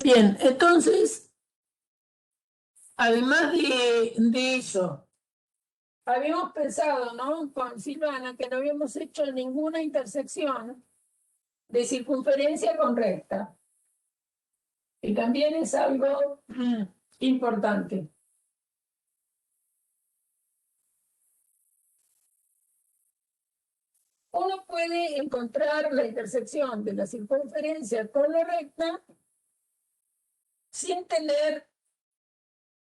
Bien, entonces, además de eso, habíamos pensado, ¿no? Con Silvana, que no habíamos hecho ninguna intersección de circunferencia con recta. Y también es algo importante. Uno puede encontrar la intersección de la circunferencia con la recta sin tener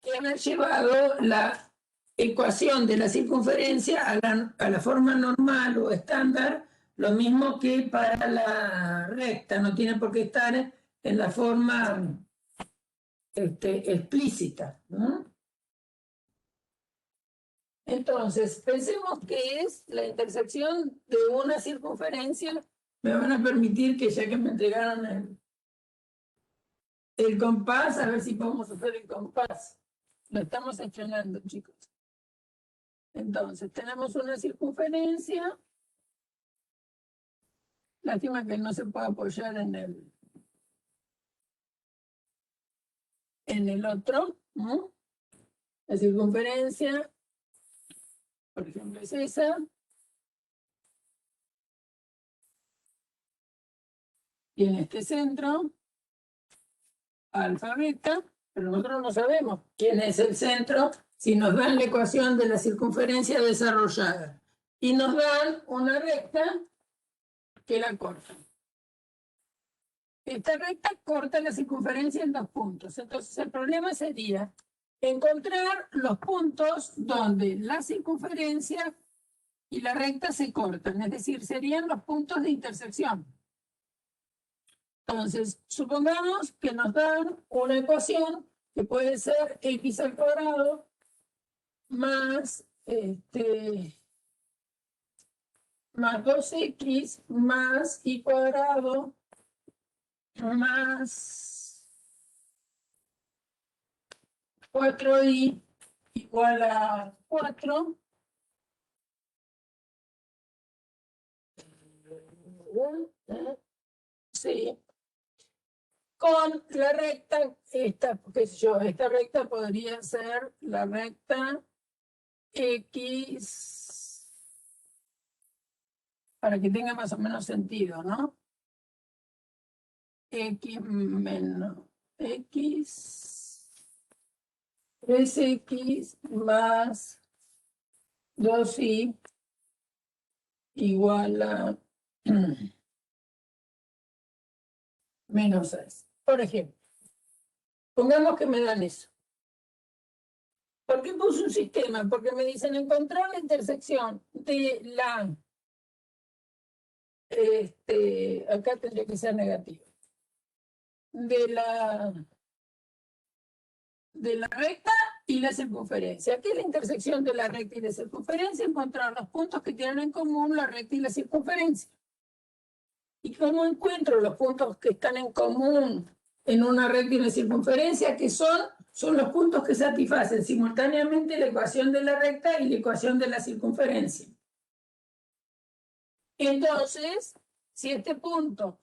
que haber llevado la ecuación de la circunferencia a la forma normal o estándar, lo mismo que para la recta, no tiene por qué estar en la forma explícita, ¿no? Entonces, pensemos que es la intersección de una circunferencia. Me van a permitir que ya que me entregaron el compás, a ver si podemos hacer el compás. Lo estamos estrenando, chicos. Entonces, tenemos una circunferencia. Lástima que no se puede apoyar en el otro, ¿no? La circunferencia, por ejemplo, es esa. Y en este centro, alfa, beta, pero nosotros no sabemos quién es el centro si nos dan la ecuación de la circunferencia desarrollada. Y nos dan una recta que la corta. Esta recta corta la circunferencia en 2 puntos. Entonces el problema sería encontrar los puntos donde la circunferencia y la recta se cortan, es decir, serían los puntos de intersección. Entonces, supongamos que nos dan una ecuación que puede ser x al cuadrado más, más 2x más y cuadrado más 4y igual a 4. Sí. Con la recta, qué sé yo, esta recta podría ser la recta X, para que tenga más o menos sentido, ¿no? X menos X, 3x más 2y igual a menos 6. Por ejemplo, pongamos que me dan eso. ¿Por qué puse un sistema? Porque me dicen encontrar la intersección de la... acá tendría que ser negativo. De la recta y la circunferencia. ¿Qué es la intersección de la recta y la circunferencia? Encontrar los puntos que tienen en común la recta y la circunferencia. ¿Y cómo encuentro los puntos que están en común en una recta y una circunferencia? Que son los puntos que satisfacen simultáneamente la ecuación de la recta y la ecuación de la circunferencia. Entonces, si este punto,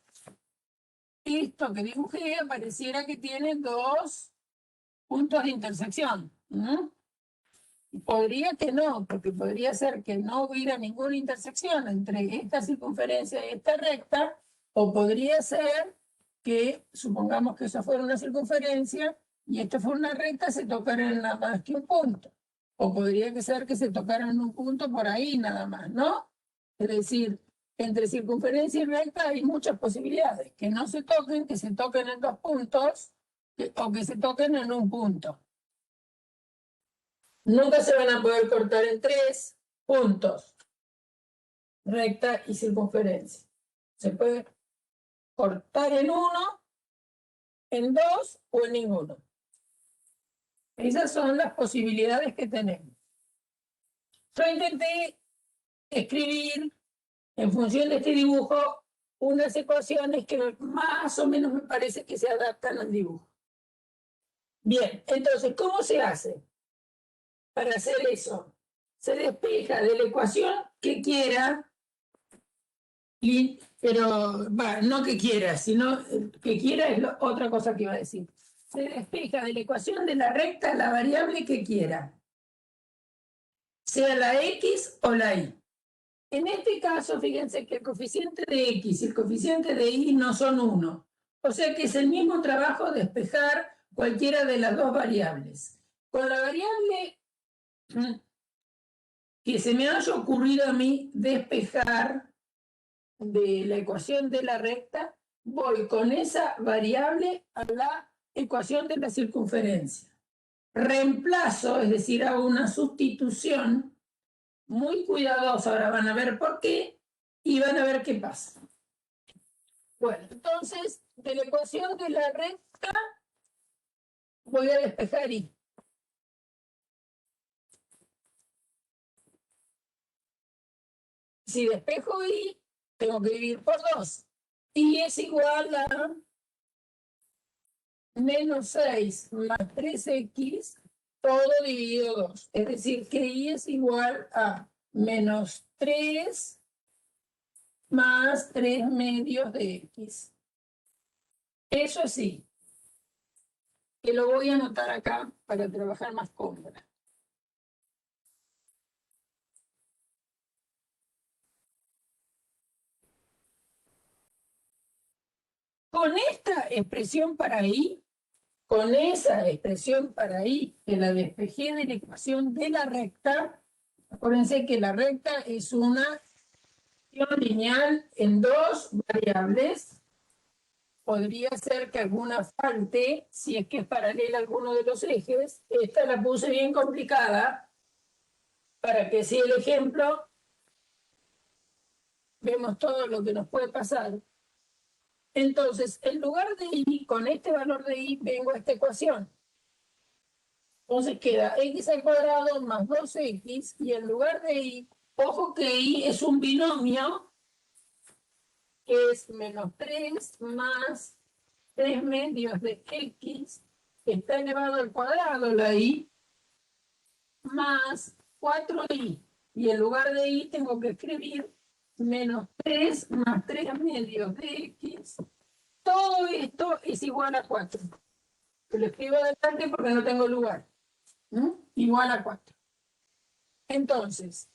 esto que dibujé, pareciera que tiene 2 puntos de intersección. Podría que no, porque podría ser que no hubiera ninguna intersección entre esta circunferencia y esta recta, o podría ser que, supongamos que eso fuera una circunferencia y esto fuera una recta, se tocaran nada más que un punto. O podría ser que se tocaran un punto por ahí nada más, ¿no? Es decir, entre circunferencia y recta hay muchas posibilidades. Que no se toquen, que se toquen en 2 puntos, o que se toquen en un punto. Nunca se van a poder cortar en 3 puntos, recta y circunferencia. Se puede cortar en 1, en 2 o en ninguno. Esas son las posibilidades que tenemos. Yo intenté escribir, en función de este dibujo, unas ecuaciones que más o menos me parece que se adaptan al dibujo. Bien, entonces, ¿cómo se hace para hacer eso? Se despeja de la ecuación que quiera Pero no que quiera, sino que quiera es otra cosa que iba a decir. Se despeja de la ecuación de la recta la variable que quiera, sea la x o la y. En este caso, fíjense que el coeficiente de x y el coeficiente de y no son 1. O sea que es el mismo trabajo despejar cualquiera de las dos variables. Con la variable que se me haya ocurrido a mí despejar de la ecuación de la recta, voy con esa variable a la ecuación de la circunferencia. Reemplazo, es decir, hago una sustitución muy cuidadosa, ahora van a ver por qué, y van a ver qué pasa. Bueno, entonces, de la ecuación de la recta, voy a despejar y. Si despejo y, tengo que dividir por 2. Y es igual a menos 6 más 3x, todo dividido 2. Es decir, que y es igual a menos 3 más 3 medios de x. Eso sí, que lo voy a anotar acá para trabajar más cómoda. Con esta expresión para y, con esa expresión para y, que la despejé de la ecuación de la recta, acuérdense que la recta es una función lineal en dos variables. Podría ser que alguna falte, si es que es paralela a alguno de los ejes. Esta la puse bien complicada, para que si el ejemplo, vemos todo lo que nos puede pasar. Entonces, en lugar de y, con este valor de y, vengo a esta ecuación. Entonces queda x al cuadrado más 2x, y en lugar de y, ojo que y es un binomio, que es menos 3 más 3 medios de x, que está elevado al cuadrado, la y, más 4y. Y en lugar de y tengo que escribir menos 3 más 3 medios de x. Todo esto es igual a 4. Lo escribo adelante porque no tengo lugar. Igual a 4. Entonces,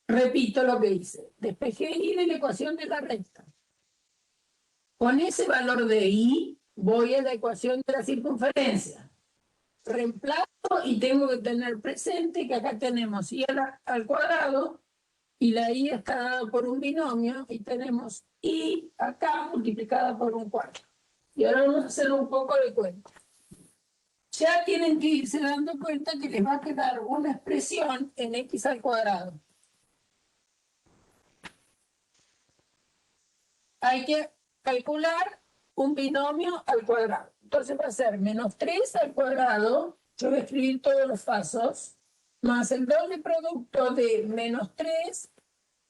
repito lo que hice. Despejé y de la ecuación de la recta. Con ese valor de y voy a la ecuación de la circunferencia. Reemplazo y tengo que tener presente que acá tenemos y al cuadrado y la y está dada por un binomio y tenemos y acá multiplicada por un cuarto. Y ahora vamos a hacer un poco de cuenta. Ya tienen que irse dando cuenta que les va a quedar una expresión en x al cuadrado. Hay que calcular un binomio al cuadrado. Entonces va a ser menos 3 al cuadrado, yo voy a escribir todos los pasos, más el doble producto de menos 3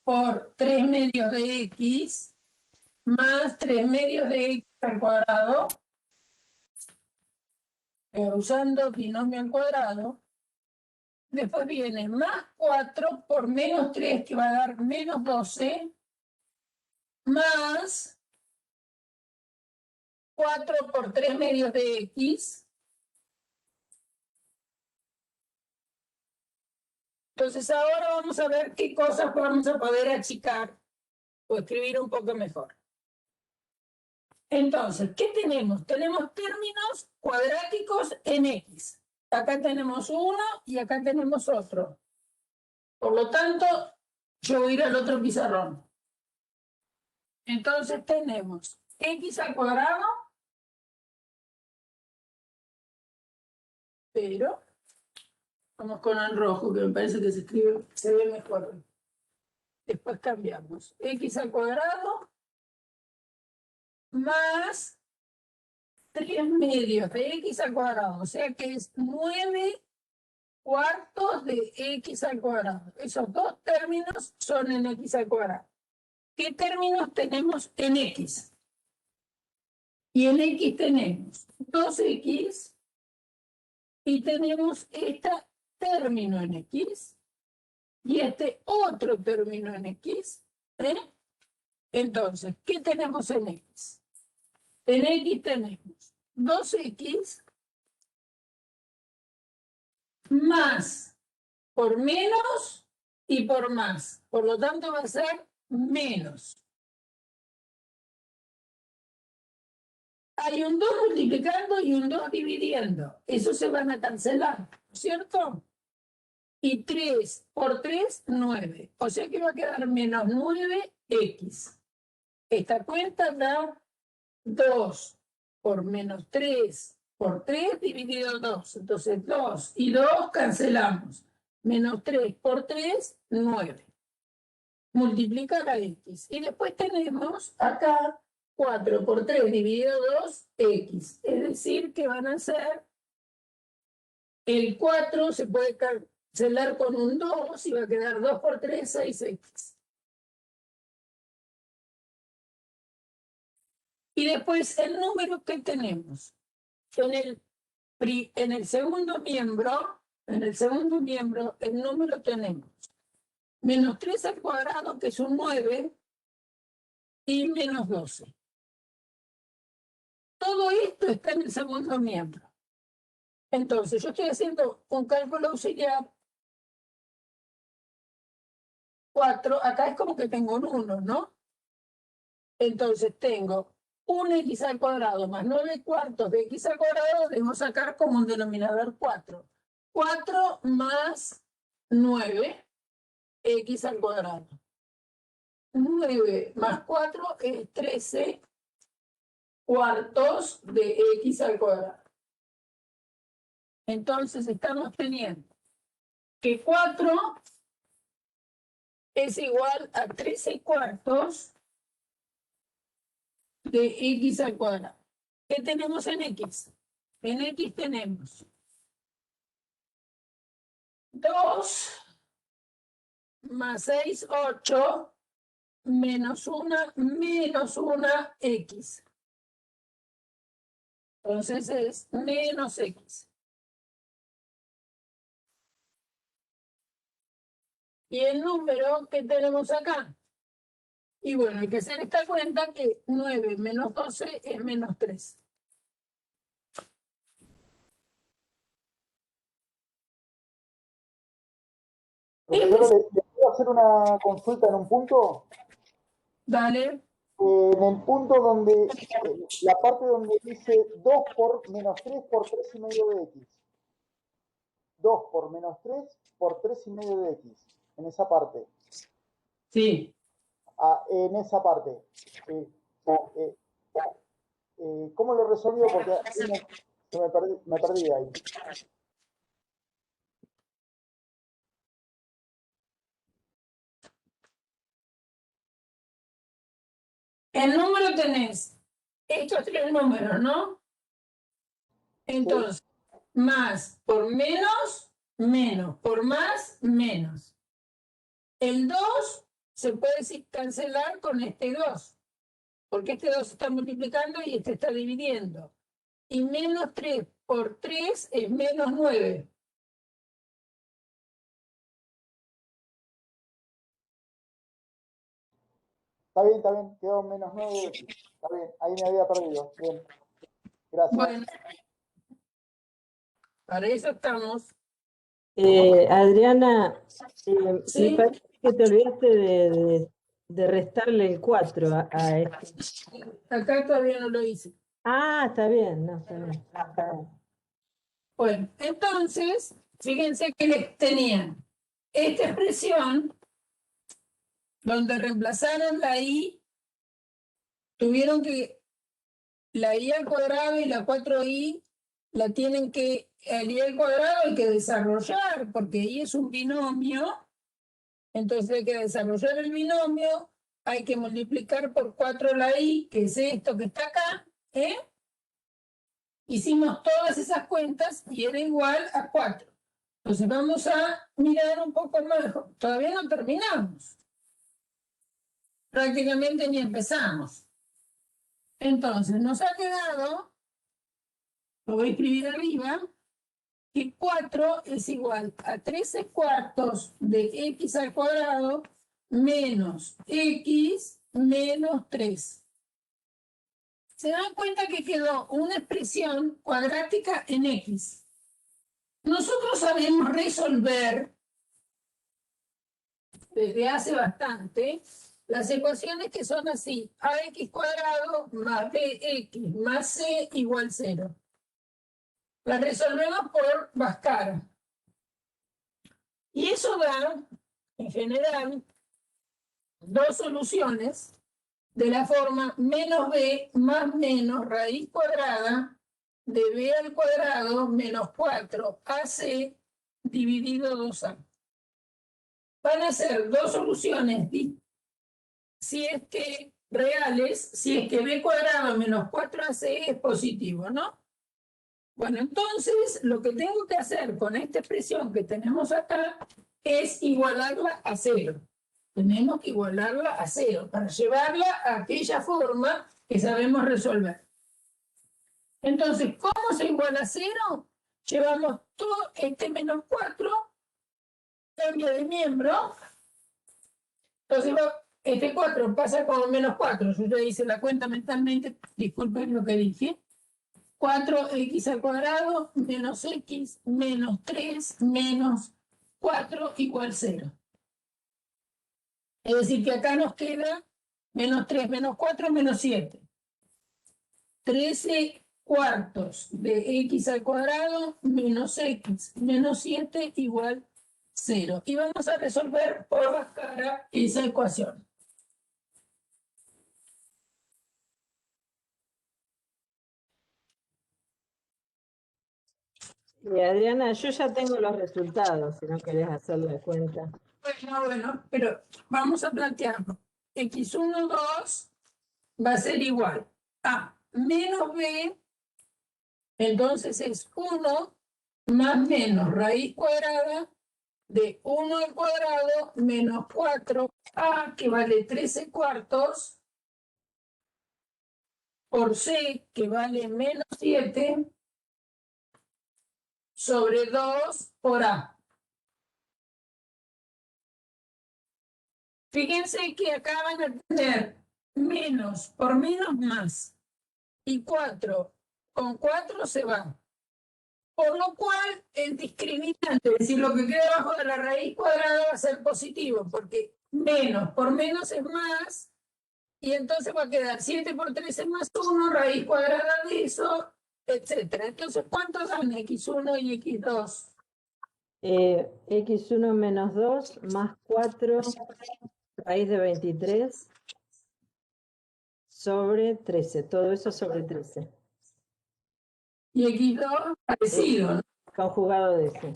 por 3 medios de x, más 3 medios de x al cuadrado, usando binomio al cuadrado. Después viene más 4 por menos 3, que va a dar menos 12, más 4 por 3 medios de x. Entonces ahora vamos a ver qué cosas vamos a poder achicar o escribir un poco mejor. Entonces, ¿qué tenemos? Tenemos términos cuadráticos en x. Acá tenemos uno y acá tenemos otro. Por lo tanto, yo voy a ir al otro pizarrón. Entonces tenemos x al cuadrado, pero vamos con el rojo, que me parece que se ve mejor. Después cambiamos. X al cuadrado más 3 medios de x al cuadrado. O sea que es 9 cuartos de x al cuadrado. Esos dos términos son en x al cuadrado. ¿Qué términos tenemos en x? Y en x tenemos 2x y tenemos este término en x y este otro término en x ¿Eh? Entonces, ¿qué tenemos en X? En X tenemos 2X más por menos y por más. Por lo tanto, va a ser menos. Hay un 2 multiplicando y un 2 dividiendo. Eso se van a cancelar, ¿cierto? Y 3 por 3, 9. O sea que va a quedar menos 9X. Esta cuenta da 2 por menos 3 por 3 dividido 2. Entonces 2 y 2 cancelamos. Menos 3 por 3, 9. Multiplica la X. Y después tenemos acá 4 por 3 dividido 2, X. Es decir, que van a ser el 4 se puede cancelar con un 2 y va a quedar 2 por 3, 6X. Y después el número que tenemos. En el segundo miembro, el número tenemos menos 3 al cuadrado, que es un 9, y menos 12. Todo esto está en el segundo miembro. Entonces, yo estoy haciendo un cálculo auxiliar 4, acá es como que tengo un 1, ¿no? Entonces tengo 1x al cuadrado más 9 cuartos de x al cuadrado, debo sacar como un denominador 4. 4 más 9, x al cuadrado. 9 más 4 es 13 cuartos de x al cuadrado. Entonces estamos teniendo que 4 es igual a 13 cuartos de x al cuadrado. ¿Qué tenemos en x? En x tenemos 2 más 6, 8, menos 1 x. Entonces es menos x. ¿Y el número que tenemos acá? Y bueno, hay que hacer esta cuenta que 9 menos 12 es menos 3. Profesora, ¿le puedo hacer una consulta en un punto? Dale. En el punto donde, la parte donde dice 2 por menos 3 por 3 y medio de x. 2 por menos 3 por 3 y medio de x. En esa parte. Sí. En esa parte. ¿Cómo lo resolvió? Porque me perdí ahí. El número tenés estos tres números, ¿no? Entonces, sí. Más por menos, menos. Por más, menos. El 2 se puede cancelar con este 2, porque este 2 está multiplicando y este está dividiendo. Y menos 3 por 3 es menos 9. Está bien, quedó menos 9. Está bien, ahí me había perdido. Bien, gracias. Bueno, para eso estamos. Adriana, ¿Sí? me parece que te olvidaste de restarle el 4 a este. Acá todavía no lo hice. Ah, está bien, no, está bien. Bueno, entonces, fíjense que les tenían esta expresión donde reemplazaron la i, tuvieron que la i al cuadrado y la 4i la tienen que, el i al cuadrado hay que desarrollar, porque i es un binomio, entonces hay que desarrollar el binomio, hay que multiplicar por 4 la i, que es esto que está acá, ¿eh? Hicimos todas esas cuentas y era igual a 4. Entonces vamos a mirar un poco más, todavía no terminamos. Prácticamente ni empezamos. Entonces nos ha quedado, lo voy a escribir arriba, que 4 es igual a 13 cuartos de x al cuadrado menos x menos 3. Se dan cuenta que quedó una expresión cuadrática en x. Nosotros sabemos resolver desde hace bastante las ecuaciones que son así: ax cuadrado más bx más c igual 0. Las resolvemos por Bhaskara. Y eso da, en general, dos soluciones de la forma menos b más menos raíz cuadrada de b al cuadrado menos 4ac dividido 2a. Van a ser dos soluciones si es que reales, si es que b cuadrado menos 4ac es positivo, ¿no? Bueno, entonces lo que tengo que hacer con esta expresión que tenemos acá es igualarla a 0. Tenemos que igualarla a 0 para llevarla a aquella forma que sabemos resolver. Entonces, ¿cómo se iguala a 0? Llevamos todo este menos 4, cambio de miembro. Entonces, este 4 pasa como menos 4. Yo ya hice la cuenta mentalmente, disculpen lo que dije. 4x al cuadrado menos x menos 3 menos 4 igual 0. Es decir, que acá nos queda menos 3 menos 4 menos 7. 13 cuartos de x al cuadrado menos x menos 7 igual 0. Y vamos a resolver por Bhaskara esa ecuación. Y Adriana, yo ya tengo los resultados, si no querés hacer la cuenta. Bueno, pero vamos a plantearlo. x1, 2 va a ser igual a menos b, entonces es 1 más menos raíz cuadrada de 1 al cuadrado menos 4a, que vale 13 cuartos, por c, que vale menos 7, sobre 2 por a. Fíjense que acá van a tener menos por menos más, y 4 con 4 se va. Por lo cual, el discriminante, es decir, lo que queda abajo de la raíz cuadrada va a ser positivo, porque menos por menos es más, y entonces va a quedar 7 por 3 es más 1, raíz cuadrada de eso, etc. Entonces, ¿cuánto dan x1 y x2? X1 menos 2 más 4 raíz de 23 sobre 13. Todo eso sobre 13. Y x2 parecido, ¿no? Conjugado de ese.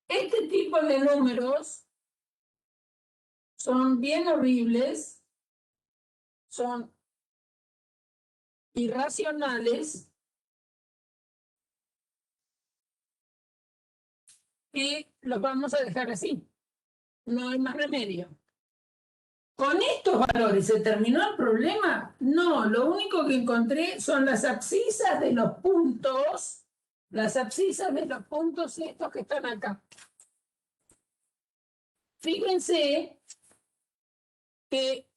Este tipo de números son bien horribles, son irracionales, y los vamos a dejar así. No hay más remedio. ¿Con estos valores se terminó el problema? No, lo único que encontré son las abscisas de los puntos, estos que están acá. Fíjense que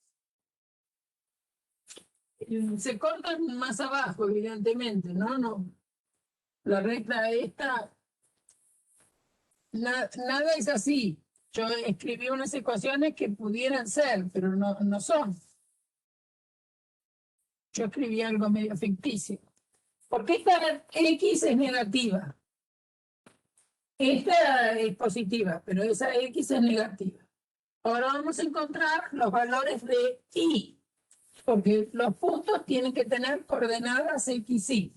se cortan más abajo, evidentemente, ¿no? La recta esta, nada es así. Yo escribí unas ecuaciones que pudieran ser, pero no son. Yo escribí algo medio ficticio. Porque esta X es negativa. Esta es positiva, pero esa X es negativa. Ahora vamos a encontrar los valores de Y, porque los puntos tienen que tener coordenadas X, Y.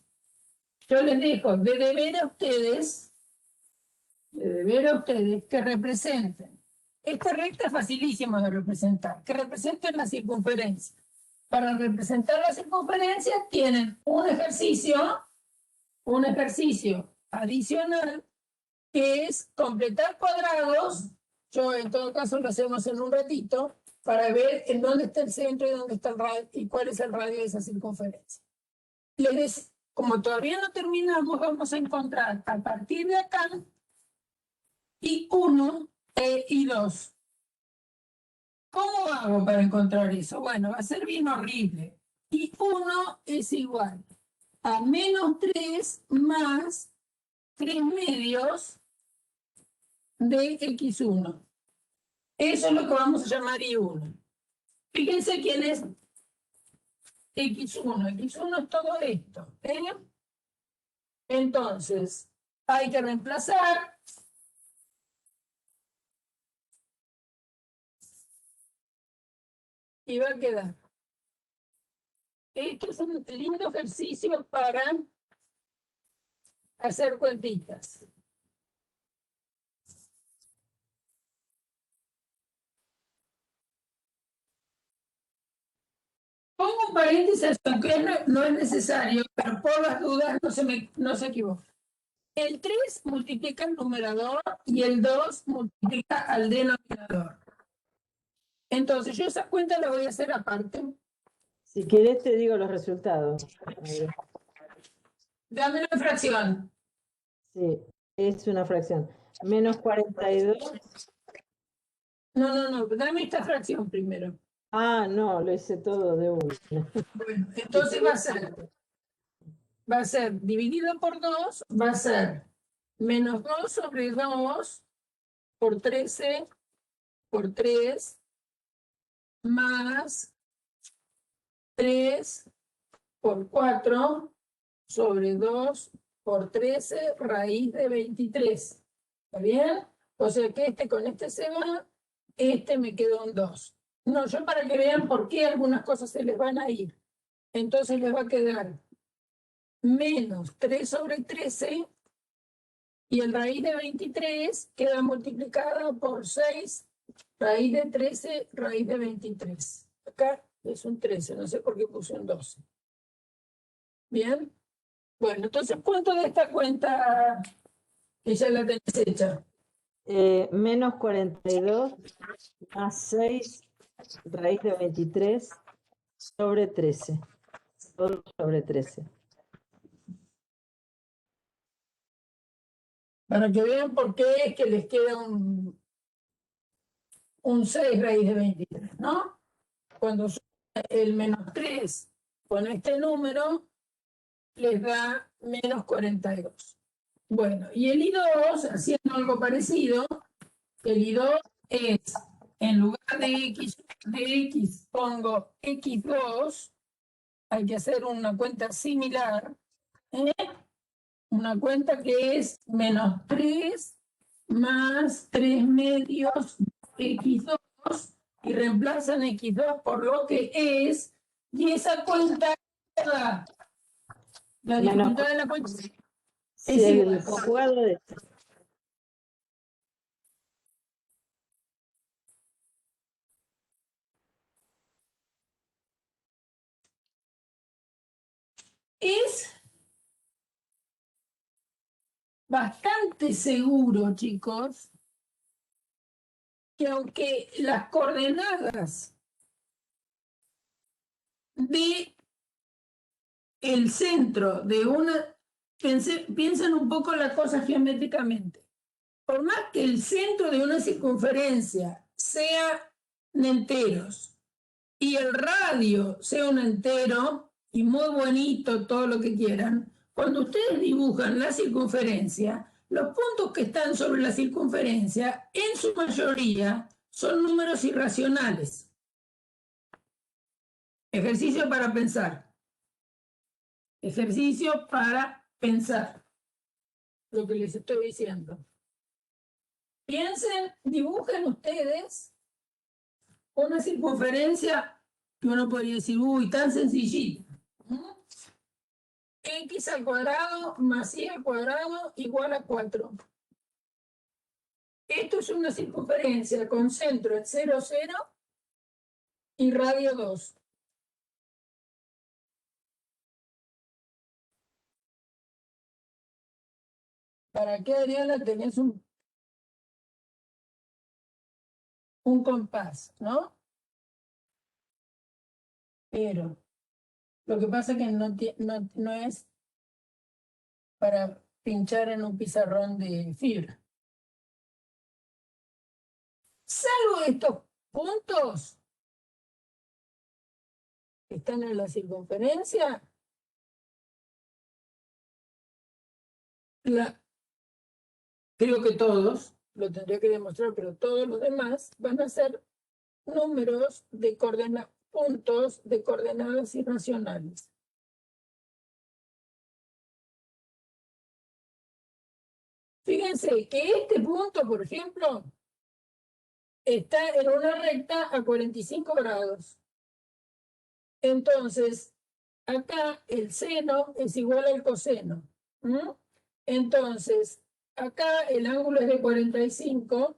Yo les dejo de deber a ustedes que representen. Esta recta es facilísima de representar, que representen la circunferencia. Para representar la circunferencia tienen un ejercicio adicional, que es completar cuadrados. Yo en todo caso lo hacemos en un ratito, para ver en dónde está el centro y dónde está el radio y cuál es el radio de esa circunferencia. como todavía no terminamos, vamos a encontrar a partir de acá I1 e I2. ¿Cómo hago para encontrar eso? Bueno, va a ser bien horrible. I1 es igual a -3 más 3 medios de X1. Eso es lo que vamos a llamar I1. Fíjense quién es X1. X1 es todo esto. Entonces, hay que reemplazar. Y va a quedar. Esto es un lindo ejercicio para hacer cuentitas. Pongo un paréntesis, aunque no es necesario, pero por las dudas no se equivoque. El 3 multiplica al numerador y el 2 multiplica al denominador. Entonces, yo esa cuenta la voy a hacer aparte. Si querés te digo los resultados. Dame la fracción. Sí, es una fracción. -42. No, dame esta fracción primero. Ah, no, lo hice todo de una. Bueno, entonces va a ser dividido por 2, va a ser -2 sobre 2 por 13 por 3 más 3 por 4 sobre 2 por 13 raíz de 23. ¿Está bien? O sea que este con este se va, este me quedó en 2. No, yo para que vean por qué algunas cosas se les van a ir. Entonces les va a quedar menos 3 sobre 13 y el raíz de 23 queda multiplicada por 6, raíz de 13, raíz de 23. Acá es un 13, no sé por qué puse un 12. ¿Bien? Bueno, entonces, ¿cuánto de esta cuenta que ya la tenés hecha? -42 más 6 raíz de 23 sobre 13. Todo sobre 13. Para que vean por qué es que les queda un 6 raíz de 23, ¿no? Cuando suma el -3 con este número, les da -42. Bueno, y el I2, haciendo algo parecido, el I2 es, en lugar de X pongo X2, hay que hacer una cuenta similar, ¿eh? Una cuenta que es -3 más 3 medios X2 y reemplazan X2 por lo que es, y esa cuenta, la dificultad de la cuenta Sí, es el igual. conjugado de este. Es bastante seguro, chicos, que aunque las coordenadas de el centro de una, piensen un poco la cosa geométricamente, por más que el centro de una circunferencia sea enteros y el radio sea un entero y muy bonito, todo lo que quieran, cuando ustedes dibujan la circunferencia, los puntos que están sobre la circunferencia, en su mayoría, son números irracionales. Ejercicio para pensar. Ejercicio para pensar lo que les estoy diciendo. Piensen, dibujen ustedes una circunferencia que uno podría decir, uy, tan sencillita. X al cuadrado más Y al cuadrado igual a 4. Esto es una circunferencia con centro en 0, 0 y radio 2. ¿Para qué, Adriana, tenés un compás, no? Pero lo que pasa es que no es para pinchar en un pizarrón de fibra. Salvo estos puntos que están en la circunferencia, creo que todos, lo tendría que demostrar, pero todos los demás van a ser números de puntos de coordenadas irracionales. Fíjense que este punto, por ejemplo, está en una recta a 45 grados. Entonces, acá el seno es igual al coseno. Entonces, acá el ángulo es de 45,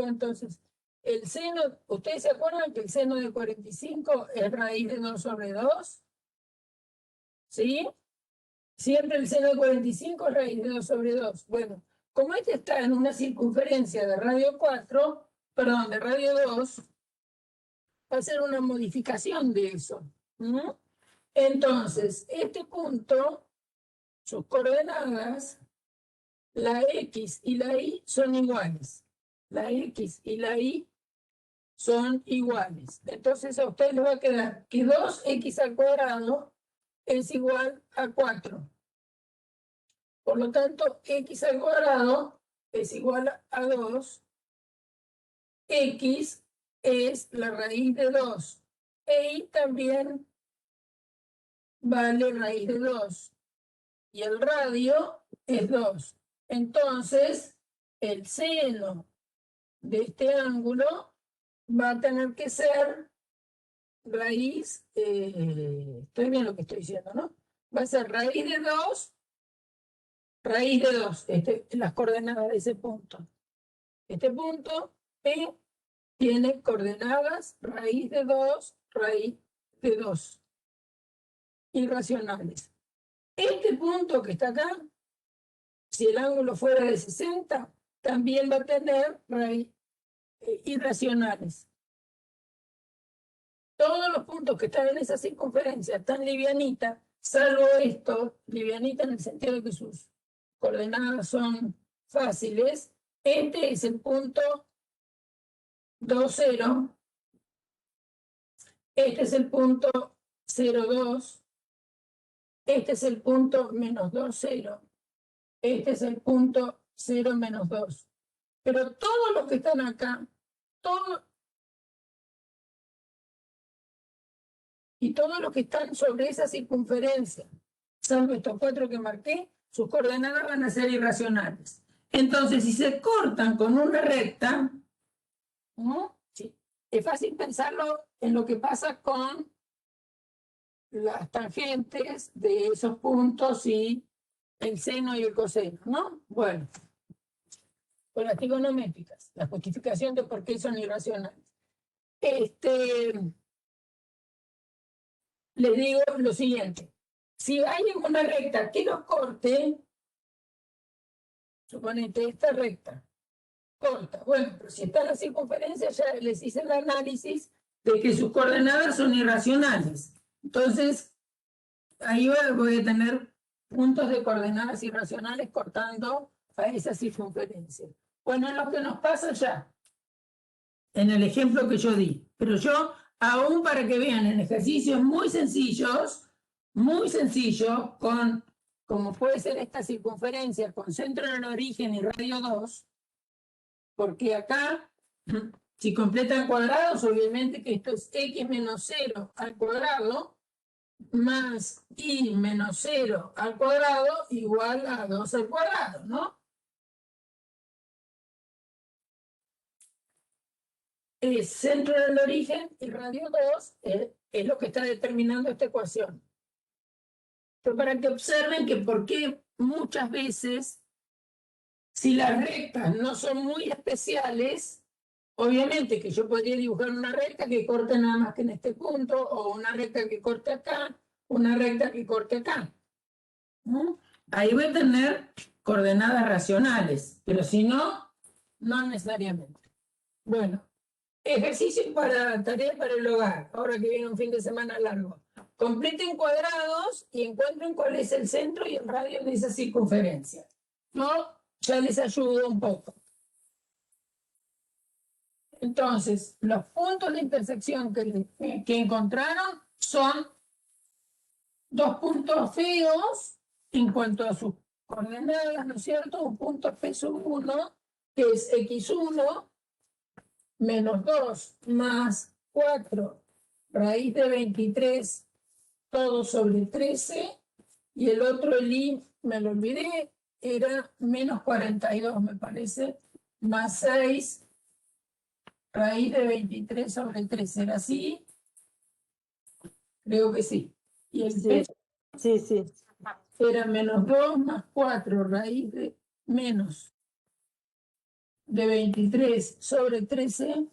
entonces el seno, ¿ustedes se acuerdan que el seno de 45 es raíz de 2 sobre 2? ¿Sí? Siempre el seno de 45 es raíz de 2 sobre 2. Bueno, como este está en una circunferencia de radio 4, perdón, de radio 2, va a ser una modificación de eso. Entonces, este punto, sus coordenadas, la X y la Y son iguales. La X y la Y son iguales. Entonces, a ustedes les va a quedar que 2x al cuadrado es igual a 4. Por lo tanto, x al cuadrado es igual a 2. X es la raíz de 2. Y también vale raíz de 2. Y el radio es 2. Entonces, el seno de este ángulo va a tener que ser raíz, estoy bien lo que estoy diciendo, ¿no? Va a ser raíz de 2, las coordenadas de ese punto. Este punto P tiene coordenadas raíz de 2, irracionales. Este punto que está acá, si el ángulo fuera de 60, también va a tener irracionales. Todos los puntos que están en esa circunferencia están livianitas, salvo esto, livianita en el sentido de que sus coordenadas son fáciles. Este es el punto 2, 0. Este es el punto 0, 2. Este es el punto menos 2, 0. Este es el punto 0, menos 2. Pero todos los que están acá, y todos los que están sobre esa circunferencia, salvo estos 4 que marqué, sus coordenadas van a ser irracionales. Entonces, si se cortan con una recta, sí, es fácil pensarlo en lo que pasa con las tangentes de esos puntos y el seno y el coseno, ¿no? Bueno, con las trigonométricas, la justificación de por qué son irracionales. Les digo lo siguiente. Si hay una recta que los corte, suponete esta recta, corta. Bueno, pero si está en la circunferencia, ya les hice el análisis de que sus coordenadas son irracionales. Entonces, ahí voy a tener puntos de coordenadas irracionales cortando a esa circunferencia. Bueno, es lo que nos pasa ya, en el ejemplo que yo di. Pero yo, aún para que vean en ejercicios muy sencillos, como puede ser esta circunferencia con centro en el origen y radio 2, porque acá, si completan cuadrados, obviamente que esto es x menos 0 al cuadrado, más y menos 0 al cuadrado igual a 2 al cuadrado, ¿no? Es centro del origen y radio 2 es lo que está determinando esta ecuación. Pero para que observen que por qué muchas veces, si las rectas no son muy especiales, obviamente que yo podría dibujar una recta que corte nada más que en este punto, o una recta que corte acá, una recta que corte acá. Ahí voy a tener coordenadas racionales, pero si no, no necesariamente. Bueno, ejercicio para tarea para el hogar, ahora que viene un fin de semana largo. completen cuadrados y encuentren cuál es el centro y el radio de esa circunferencia. Yo ya les ayudo un poco. Entonces, los puntos de intersección que encontraron son dos puntos feos en cuanto a sus coordenadas, ¿no es cierto? Un punto peso 1, que es x1, menos 2, más 4, raíz de 23, todo sobre 13, y el otro, el i, me lo olvidé, era menos 42, me parece, más 6, raíz de 23 sobre 13, ¿era así? Creo que sí. Y el Sí, peso sí. era menos 2 más 4, raíz de menos de 23 sobre 13,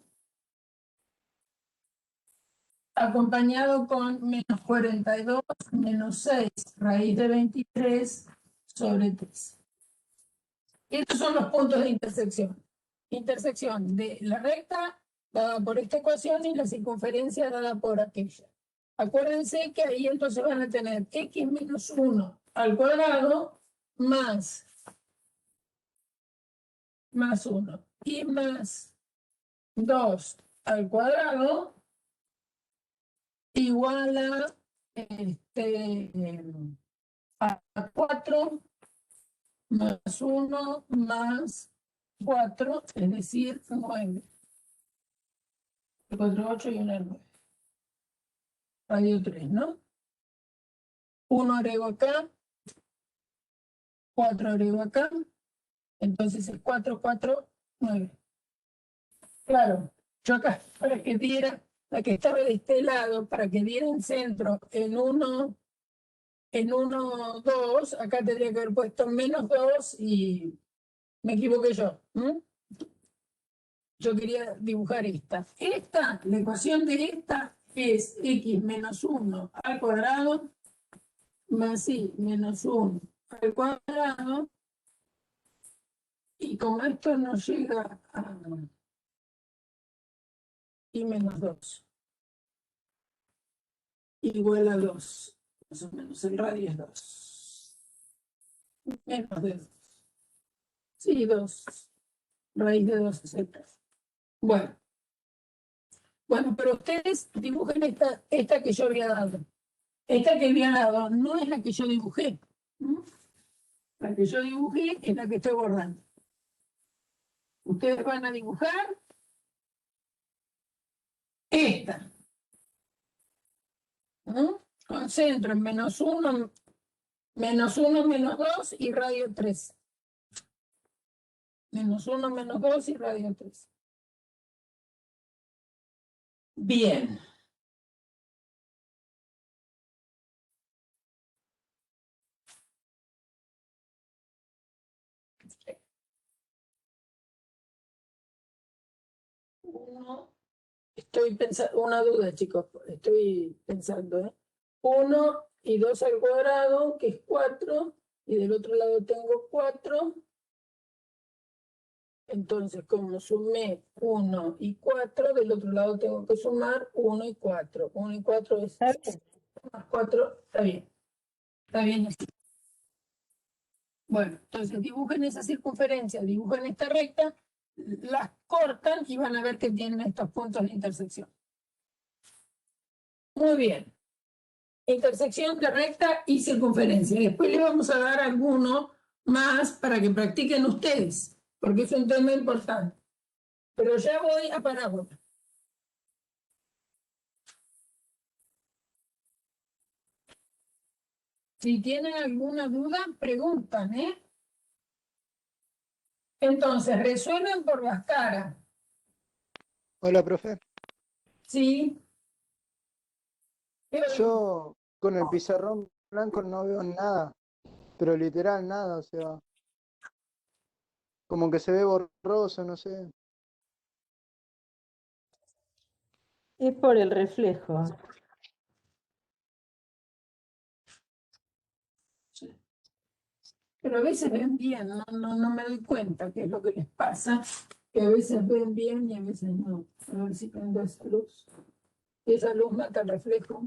acompañado con menos 42, menos 6, raíz de 23 sobre 13. Estos son los puntos de intersección. Intersección de la recta dada por esta ecuación y la circunferencia dada por aquella. Acuérdense que ahí entonces van a tener x menos 1 al cuadrado más 1 y más 2 al cuadrado igual a 4 más 1 más 4, es decir, 9. 4, 8 y 1, 9. Radio 3, ¿no? 1 agrego acá, 4 agrego acá, entonces es 4, 4, 9. Claro, yo acá, para que diera, la que estaba de este lado, para que diera en centro en 1, 2, acá tendría que haber puesto menos 2 y me equivoqué yo. Yo quería dibujar esta. La ecuación de esta es x menos 1 al cuadrado más y menos 1 al cuadrado, y como esto nos llega a y menos 2 igual a 2, más o menos el radio es 2, menos de 2, sí, 2, raíz de 2 es el 3. Bueno, pero ustedes dibujen esta que yo había dado. Esta que había dado no es la que yo dibujé. La que yo dibujé es la que estoy borrando. Ustedes van a dibujar esta. Con centro en menos 1, menos 2 y radio 3. Menos 1, menos 2 y radio 3. Bien. Estoy pensando, una duda, chicos, estoy pensando, 1 y 2 al cuadrado, que es 4, y del otro lado tengo 4. Entonces, como sumé 1 y 4, del otro lado tengo que sumar 1 y 4. 1 y 4 es más 4, está bien. Está bien así. Bueno, entonces dibujen esa circunferencia, dibujen esta recta, las cortan y van a ver que tienen estos puntos de intersección. Muy bien. Intersección de recta y circunferencia. Después le vamos a dar alguno más para que practiquen ustedes, porque es un tema importante. Pero ya voy a parábola. Si tienen alguna duda, preguntan, Entonces, resuelven por las caras. Hola, profe. Sí. Yo con el pizarrón blanco no veo nada, pero literal nada, o sea, como que se ve borroso, no sé. Es por el reflejo. Pero a veces ven bien, no me doy cuenta qué es lo que les pasa, que a veces ven bien y a veces no. A ver si prendo esa luz. Esa luz mata el reflejo.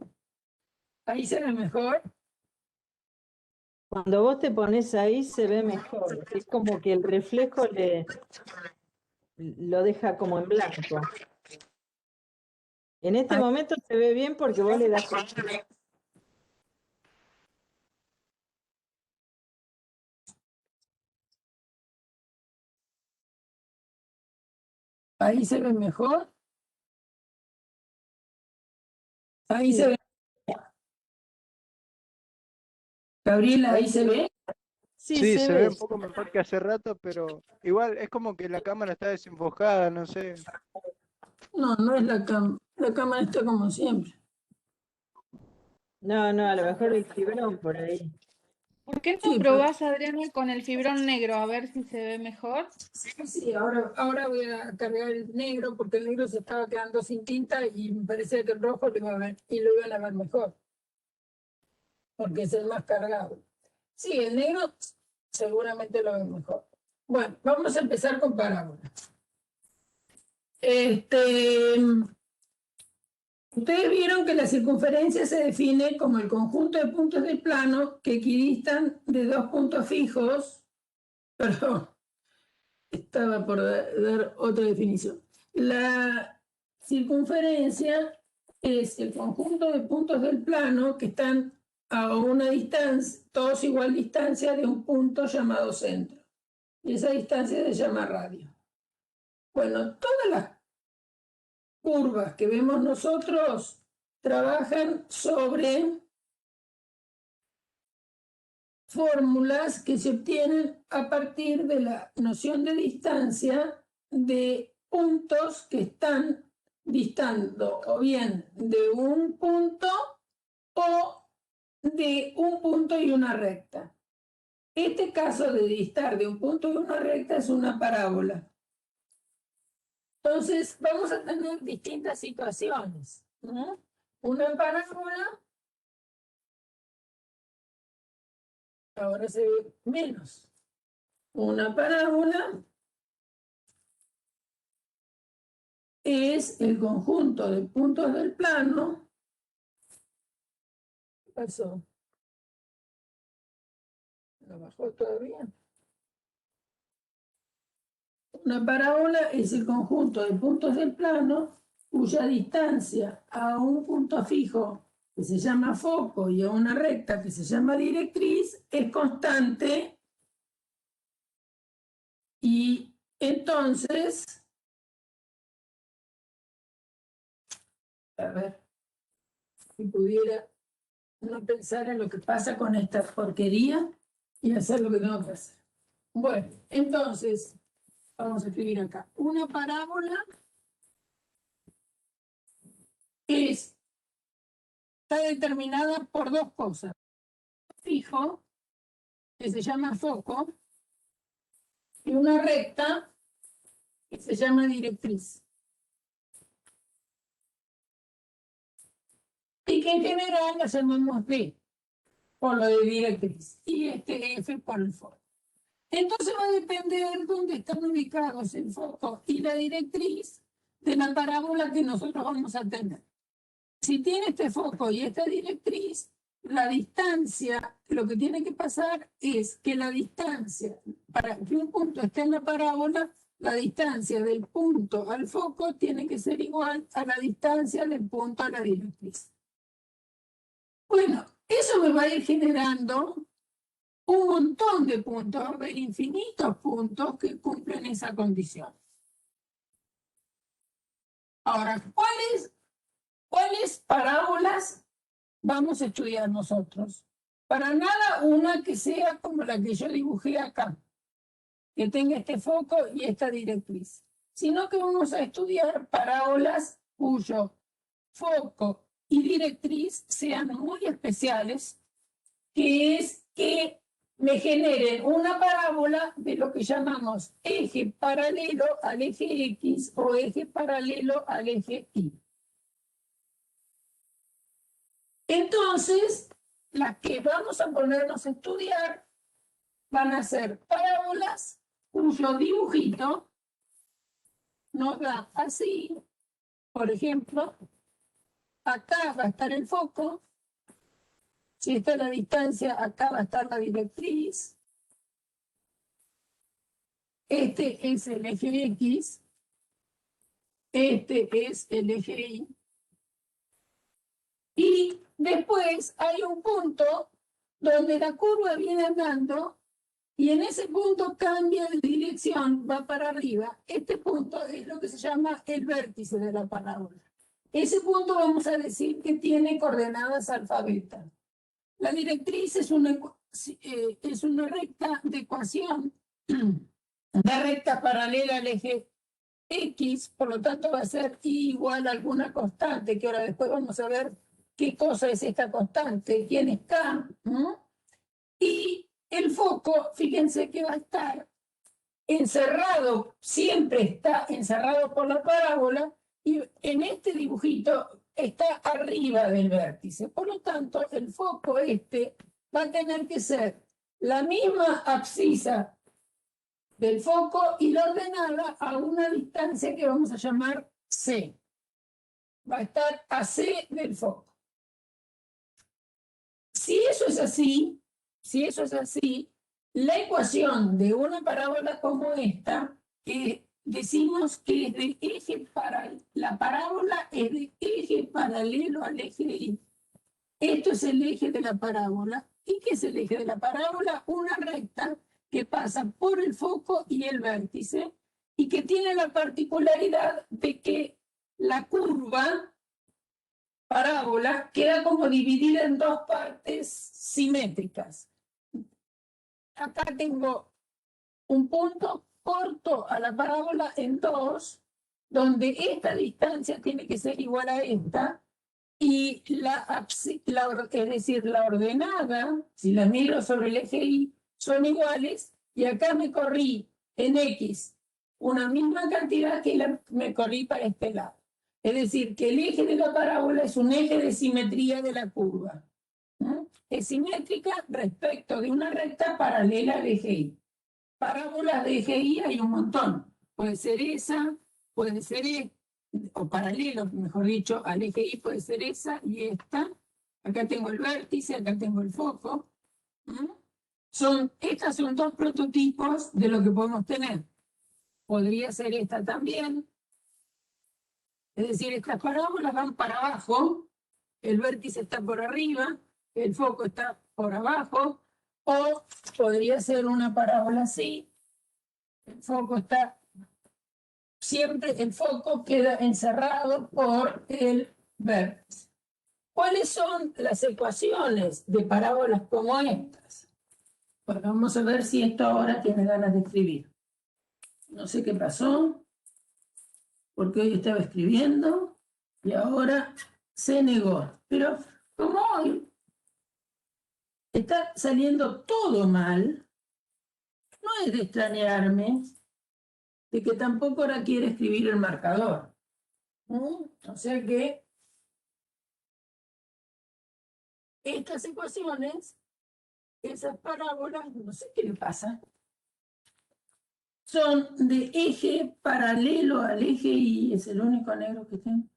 Ahí se ve mejor. Cuando vos te pones ahí se ve mejor. Es como que el reflejo lo deja como en blanco. En este Ahí. momento se ve bien porque vos le das. Ahí se ve mejor. Ahí se ve. Gabriela, ahí se ve. Sí, Sí, se se ve ve. un poco mejor que hace rato, pero igual es como que la cámara está desenfocada, no sé. No, no es la cámara. La cámara está como siempre. No, no, a lo mejor el fibrón por ahí. ¿Por qué no Sí, probás, Adriana, con el fibrón negro a ver si se ve mejor? sí, ahora voy a cargar el negro porque el negro se estaba quedando sin tinta y me parecía que el rojo lo iba a ver y lo iban a ver mejor. Porque es el más cargado. Sí, el negro seguramente lo ven mejor. Bueno, vamos a empezar con parábolas. Ustedes vieron que la circunferencia se define como el conjunto de puntos del plano que equidistan de dos puntos fijos. Perdón, estaba por dar otra definición. La circunferencia es el conjunto de puntos del plano que están a una distancia, todos igual distancia de un punto llamado centro. Y esa distancia se llama radio. Bueno, todas las curvas que vemos nosotros trabajan sobre fórmulas que se obtienen a partir de la noción de distancia de puntos que están distando o bien de un punto o de un punto y una recta. Este caso de distar de un punto y una recta es una parábola. Entonces vamos a tener distintas situaciones, ¿no? Una parábola, ahora se ve menos. Una parábola es el conjunto de puntos del plano. ¿Qué pasó? ¿No bajó todavía? Una parábola es el conjunto de puntos del plano cuya distancia a un punto fijo que se llama foco y a una recta que se llama directriz es constante y entonces, a ver, si pudiera no pensar en lo que pasa con esta porquería y hacer lo que tengo que hacer. Bueno, entonces, vamos a escribir acá. Una parábola está determinada por dos cosas. Fijo, que se llama foco, y una recta, que se llama directriz. Y que en general la llamamos D, por lo de directriz, y F por el foco. Entonces va a depender dónde están ubicados el foco y la directriz de la parábola que nosotros vamos a tener. Si tiene este foco y esta directriz, la distancia, lo que tiene que pasar es que la distancia, para que un punto esté en la parábola, la distancia del punto al foco tiene que ser igual a la distancia del punto a la directriz. Bueno, eso me va a ir generando un montón de puntos, va a haber infinitos puntos que cumplen esa condición. Ahora, ¿cuáles parábolas vamos a estudiar nosotros? Para nada una que sea como la que yo dibujé acá, que tenga este foco y esta directriz, sino que vamos a estudiar parábolas cuyo foco y directriz sean muy especiales, que es que me generen una parábola de lo que llamamos eje paralelo al eje X o eje paralelo al eje Y. Entonces, las que vamos a ponernos a estudiar van a ser parábolas cuyo dibujito nos da así, por ejemplo, acá va a estar el foco Si esta es la distancia, acá va a estar la directriz. Este es el eje X. Este es el eje Y. Y después hay un punto donde la curva viene andando y en ese punto cambia de dirección, va para arriba. Este punto es lo que se llama el vértice de la parábola. Ese punto vamos a decir que tiene coordenadas alfa beta. La directriz es una recta de ecuación, una recta paralela al eje X, por lo tanto va a ser I igual a alguna constante, que ahora después vamos a ver qué cosa es esta constante, quién es K. Y el foco, fíjense que va a estar encerrado, siempre está encerrado por la parábola, y en este dibujito está arriba del vértice. Por lo tanto, el foco va a tener que ser la misma abscisa del foco y la ordenada a una distancia que vamos a llamar C. Va a estar a C del foco. Si eso es así, la ecuación de una parábola como esta, decimos que es de eje paralelo, la parábola es de eje paralelo al eje Y. Esto es el eje de la parábola. ¿Y qué es el eje de la parábola? Una recta que pasa por el foco y el vértice y que tiene la particularidad de que la curva parábola queda como dividida en dos partes simétricas. Acá tengo un punto corto a la parábola en dos, donde esta distancia tiene que ser igual a esta, y es decir, la ordenada, si la miro sobre el eje Y, son iguales, y acá me corrí en X una misma cantidad que me corrí para este lado. Es decir, que el eje de la parábola es un eje de simetría de la curva. Es simétrica respecto de una recta paralela al eje Y. Parábolas de eje Y hay un montón. Puede ser esa, puede ser o paralelo, mejor dicho, al eje Y puede ser esa y esta. Acá tengo el vértice, acá tengo el foco. Estas son dos prototipos de lo que podemos tener. Podría ser esta también. Es decir, estas parábolas van para abajo, el vértice está por arriba, el foco está por abajo, o podría ser una parábola así. El foco está, siempre el foco queda encerrado por el vértice. ¿Cuáles son las ecuaciones de parábolas como estas? Bueno, vamos a ver si esto ahora tiene ganas de escribir. No sé qué pasó, porque hoy estaba escribiendo y ahora se negó. Pero como hoy está saliendo todo mal, no es de extrañarme de que tampoco ahora quiere escribir el marcador. O sea que estas ecuaciones, esas parábolas, no sé qué le pasa, son de eje paralelo al eje Y, es el único negro que tengo.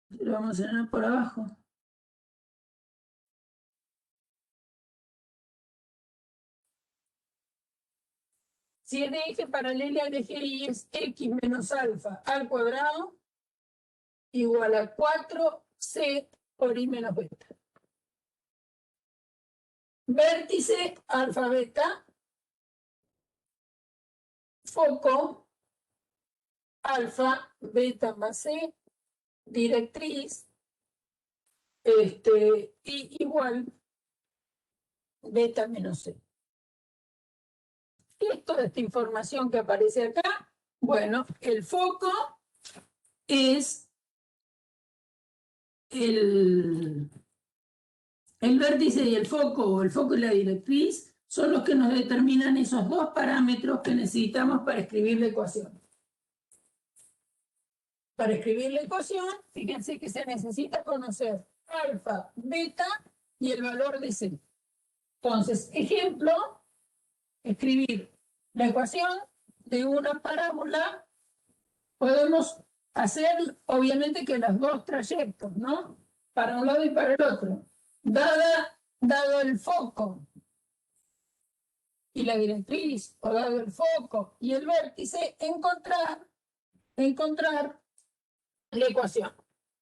Lo vamos a llenar por abajo. Si es de eje paralelo al eje Y es x menos alfa al cuadrado igual a 4c por y menos beta. Vértice alfa beta, foco alfa beta más c, directriz y igual beta menos c. ¿Qué es toda esta información que aparece acá? Bueno, el foco es el vértice y el foco, o el foco y la directriz, son los que nos determinan esos dos parámetros que necesitamos para escribir la ecuación. Para escribir la ecuación, fíjense que se necesita conocer alfa, beta y el valor de c. Entonces, ejemplo, escribir la ecuación de una parábola. Podemos hacer, obviamente, que los dos trayectos, ¿no? para un lado y para el otro. Dado el foco y la directriz, o dado el foco y el vértice, encontrar la ecuación.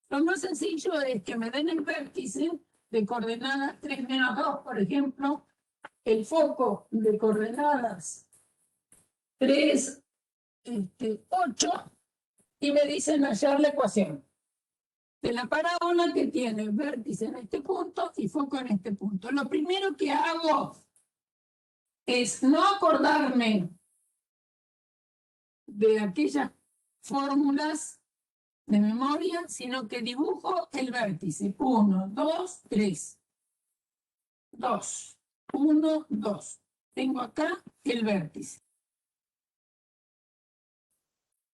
Lo más sencillo es que me den el vértice de coordenadas 3 menos 2, por ejemplo, el foco de coordenadas 3, 8, y me dicen hallar la ecuación de la parábola que tiene vértice en este punto y foco en este punto. Lo primero que hago es no acordarme de aquellas fórmulas de memoria, sino que dibujo el vértice. 1, 2, 3. 2. 1, 2. Tengo acá el vértice.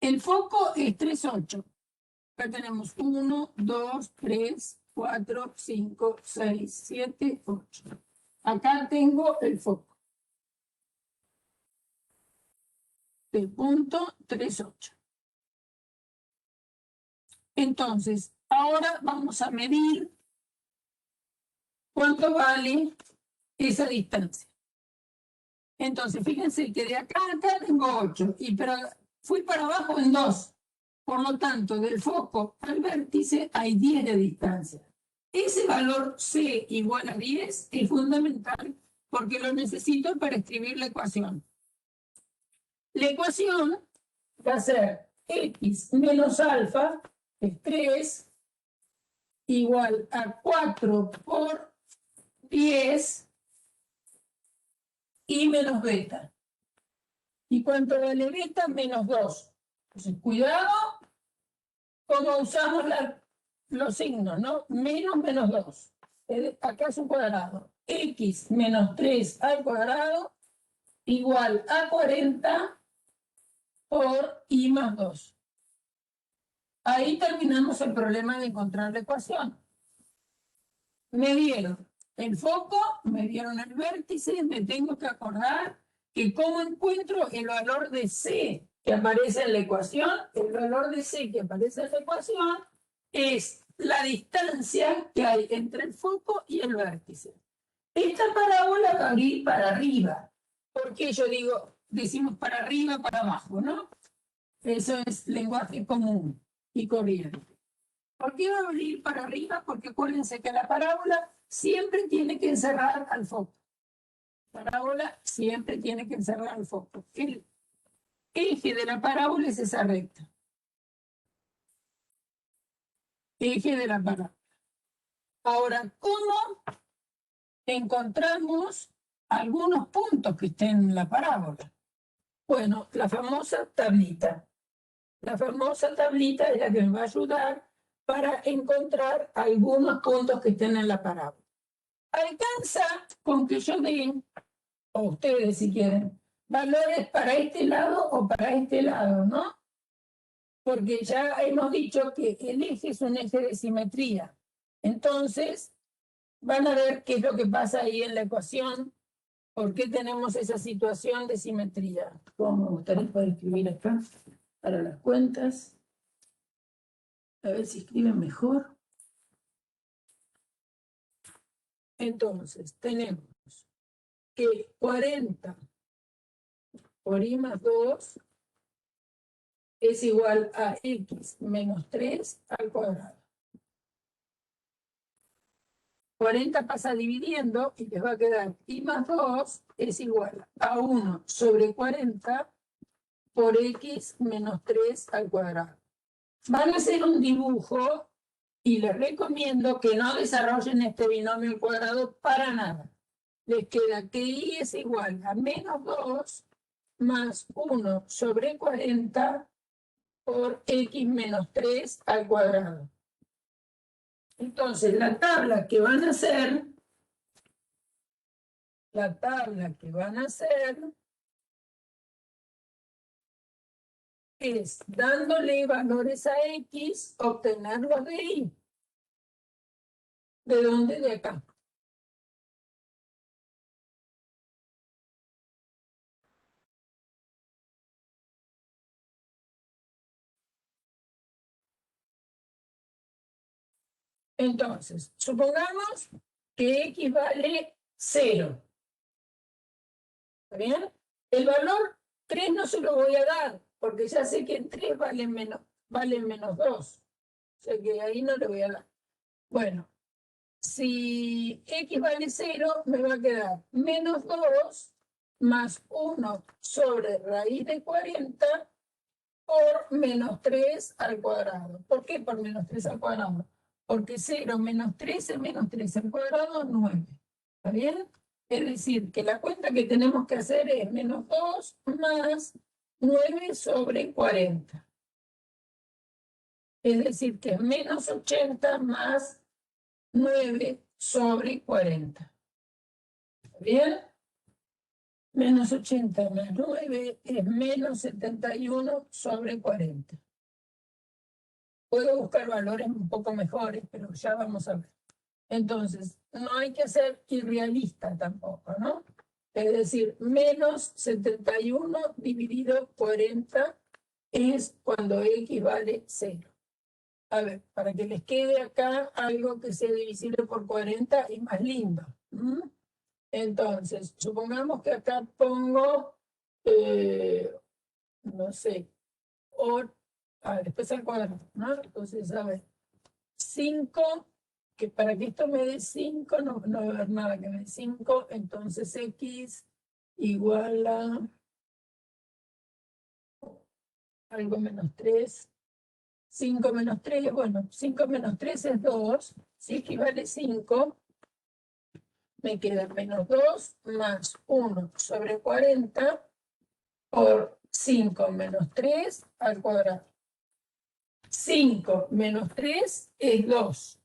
El foco es 3, 8. Acá tenemos 1, 2, 3, 4, 5, 6, 7, 8. Acá tengo el foco. De punto 3, 8. Entonces, ahora vamos a medir cuánto vale esa distancia. Entonces, fíjense que de acá a acá tengo 8, pero fui para abajo en 2. Por lo tanto, del foco al vértice hay 10 de distancia. Ese valor C igual a 10 es fundamental porque lo necesito para escribir la ecuación. La ecuación va a ser x menos alfa, que es 3, igual a 4 por 10 y menos beta. ¿Y cuánto vale beta? Menos 2. Entonces, cuidado cómo usamos los signos, ¿no? Menos 2. Acá es un cuadrado. X menos 3 al cuadrado igual a 40 por y más 2. Ahí terminamos el problema de encontrar la ecuación. Me dieron el foco, me dieron el vértice, me tengo que acordar que cómo encuentro el valor de C que aparece en la ecuación. El valor de C que aparece en la ecuación es la distancia que hay entre el foco y el vértice. Esta parábola va a ir para arriba. Porque yo decimos para arriba, para abajo, ¿no? Eso es lenguaje común y corriente. ¿Por qué va a abrir para arriba? Porque acuérdense que la parábola siempre tiene que encerrar al foco. La parábola siempre tiene que encerrar al foco. El eje de la parábola es esa recta. Eje de la parábola. Ahora, ¿cómo encontramos algunos puntos que estén en la parábola? Bueno, la famosa tablita. La famosa tablita es la que me va a ayudar para encontrar algunos puntos que estén en la parábola. Alcanza con que yo dé, o ustedes si quieren, valores para este lado o para este lado, ¿no? Porque ya hemos dicho que el eje es un eje de simetría. Entonces, van a ver qué es lo que pasa ahí en la ecuación, por qué tenemos esa situación de simetría. ¿Cómo me gustaría poder escribir acá para las cuentas? A ver si escriben mejor. Entonces, tenemos que 40 por i más 2 es igual a x menos 3 al cuadrado. 40 pasa dividiendo y les va a quedar i más 2 es igual a 1 sobre 40 por x menos 3 al cuadrado. Van a hacer un dibujo y les recomiendo que no desarrollen este binomio al cuadrado para nada. Les queda que i es igual a menos 2 más 1 sobre 40 por x menos 3 al cuadrado. Entonces, la tabla que van a hacer es, dándole valores a x, obtener los de y. ¿De dónde? De acá. Entonces, supongamos que x vale 0. ¿Está bien? El valor 3 no se lo voy a dar, porque ya sé que en 3 vale menos 2. O sea que ahí no le voy a dar. Bueno, si x vale 0, me va a quedar menos 2 más 1 sobre raíz de 40 por menos 3 al cuadrado. ¿Por qué por menos 3 al cuadrado? Porque 0 menos 13 menos 3 al cuadrado, 9. ¿Está bien? Es decir, que la cuenta que tenemos que hacer es menos 2 más 9 sobre 40. Es decir, que es menos 80 más 9 sobre 40. ¿Está bien? Menos 80 más 9 es menos 71 sobre 40. Puedo buscar valores un poco mejores, pero ya vamos a ver. Entonces, no hay que ser irrealista tampoco, ¿no? Es decir, menos 71 dividido 40 es cuando x vale 0. A ver, para que les quede acá algo que sea divisible por 40 y más lindo. Entonces, supongamos que acá pongo, no sé, después al cuadrado, ¿no? Entonces, a ver, 5, que para que esto me dé 5, no va a haber nada que me dé 5, entonces x igual a algo menos 3. 5 menos 3, bueno, 5 menos 3 es 2, si x vale 5, me queda menos 2 más 1 sobre 40 por 5 menos 3 al cuadrado. 5 menos 3 es 2.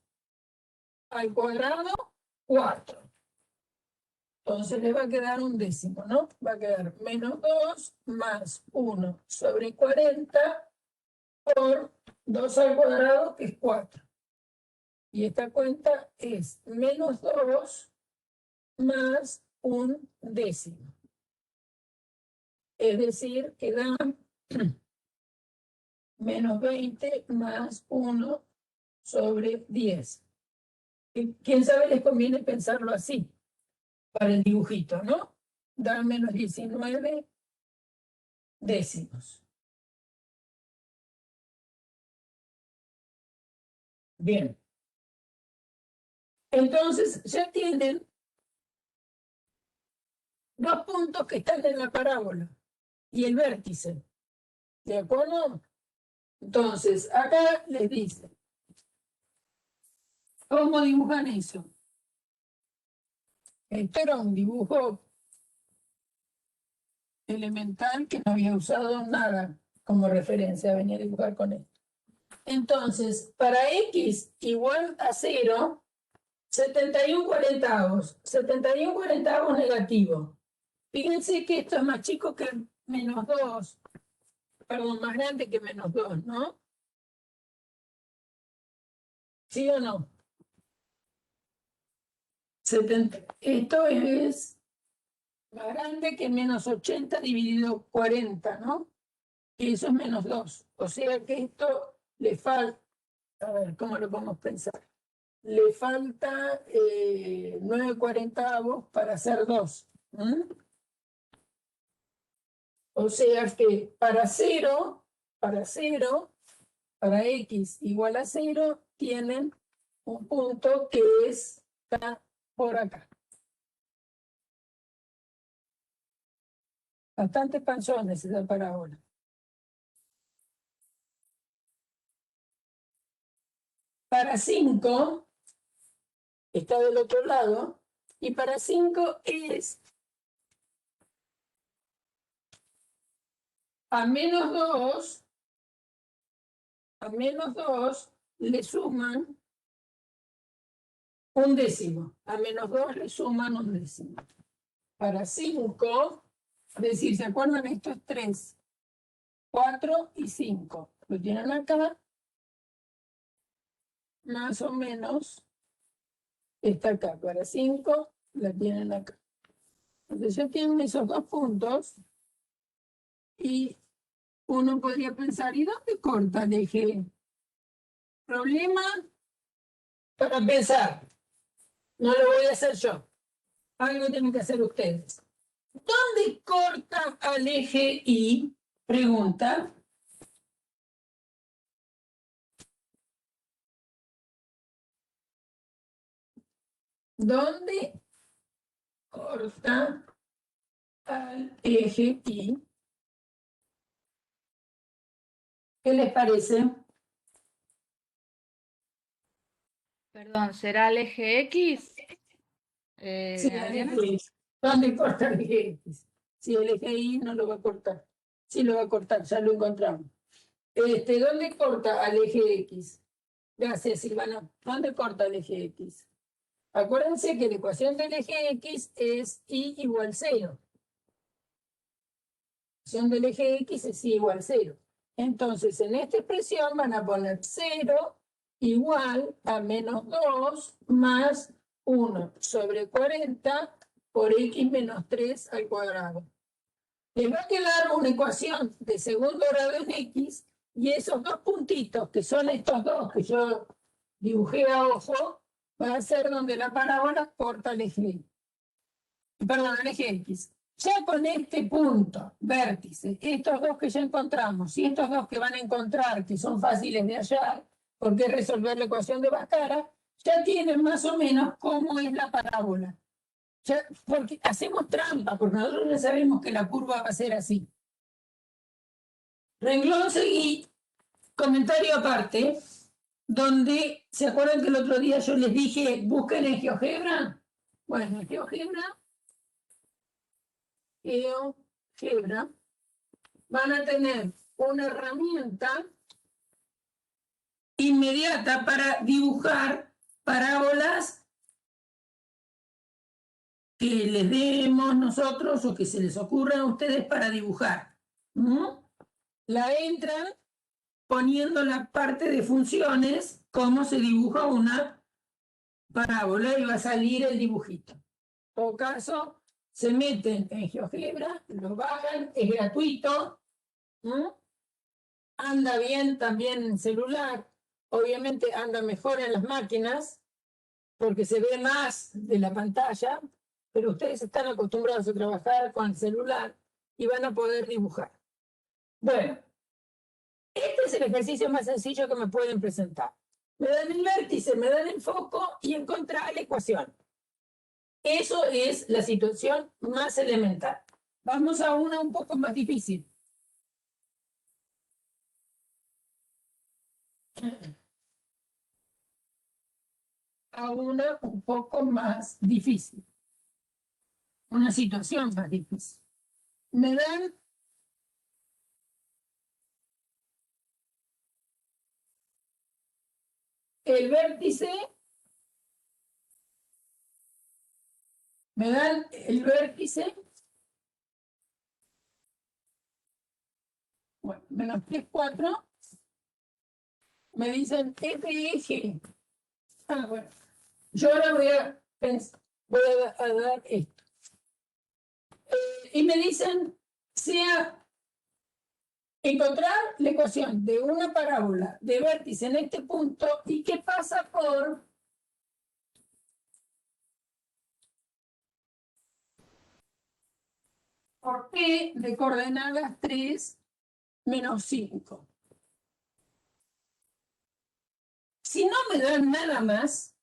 Al cuadrado, 4. Entonces le va a quedar un décimo, ¿no? Va a quedar menos 2 más 1 sobre 40 por 2 al cuadrado, que es 4. Y esta cuenta es menos 2 más un décimo. Es decir, que da menos 20 más 1 sobre 10. ¿Quién sabe les conviene pensarlo así? Para el dibujito, ¿no? Da menos 19 décimos. Bien. Entonces, ya tienen 2 puntos que están en la parábola y el vértice. ¿De acuerdo? Entonces, acá les dice, ¿cómo dibujan eso? Esto era un dibujo elemental que no había usado nada como referencia, venía a dibujar con esto. Entonces, para x igual a 0, 71 cuarentavos. 71 cuarentavos negativo. Fíjense que esto es más chico que menos 2. Perdón, más grande que menos 2, ¿no? ¿Sí o no? Esto es más grande que menos 80 dividido 40, ¿no? Y eso es menos 2. O sea que esto le falta, a ver, ¿cómo lo podemos pensar? Le falta 9 cuarentavos para hacer 2. O sea que para x igual a 0, tienen un punto que está por acá. Bastante panzones esa parábola. Para 5, está del otro lado, y para 5 es a menos 2 le suman un décimo. A menos 2 le suman un décimo. Para 5, es decir, ¿se acuerdan? Esto es 3, 4 y 5. Lo tienen acá. Más o menos está acá. Para 5 la tienen acá. Entonces ya tienen esos 2 puntos. Y uno podría pensar, ¿y dónde corta el eje? Problema para pensar. No lo voy a hacer yo. Algo tienen que hacer ustedes. ¿Dónde corta al eje Y? Pregunta. ¿Dónde corta al eje Y? ¿Qué les parece? Perdón, ¿será el eje X? Sí, el Adriana. eje Y. ¿Dónde corta el eje X? Si el eje Y no lo va a cortar. Sí lo va a cortar, ya lo encontramos. ¿Dónde corta al eje X? Gracias, Silvana. ¿Dónde corta el eje X? Acuérdense que la ecuación del eje X es Y igual 0. La ecuación del eje X es Y igual 0. Entonces, en esta expresión van a poner 0 igual a menos 2 más 1 sobre 40 por X menos 3 al cuadrado. Les va a quedar una ecuación de segundo grado en X y esos dos puntitos, que son estos dos que yo dibujé a ojo, va a ser donde la parábola corta el eje Y. Perdón, el eje X. Ya con este punto, vértice, estos dos que ya encontramos y estos dos que van a encontrar, que son fáciles de hallar, porque es resolver la ecuación de Bhaskara, ya tienen más o menos cómo es la parábola. Ya, porque hacemos trampa, porque nosotros ya sabemos que la curva va a ser así. Renglón seguí, comentario aparte, donde, ¿se acuerdan que el otro día yo les dije, busquen en GeoGebra? Bueno, en GeoGebra van a tener una herramienta inmediata para dibujar parábolas que les demos nosotros o que se les ocurran a ustedes para dibujar. La entran poniendo la parte de funciones, cómo se dibuja una parábola y va a salir el dibujito. En todo caso, se meten en GeoGebra, lo bajan, es gratuito, anda bien también en celular, obviamente anda mejor en las máquinas, porque se ve más de la pantalla, pero ustedes están acostumbrados a trabajar con el celular y van a poder dibujar. Bueno, este es el ejercicio más sencillo que me pueden presentar. Me dan el vértice, me dan el foco y encontrar la ecuación. Eso es la situación más elemental. Vamos a una un poco más difícil. A una un poco más difícil. Una situación más difícil. Me dan el vértice, bueno, menos 3, 4, me dicen este eje. Ah, bueno, yo ahora voy a dar esto. Y me dicen, encontrar la ecuación de una parábola de vértice en este punto y que pasa por P de coordenadas 3 menos 5. Si no me dan nada más,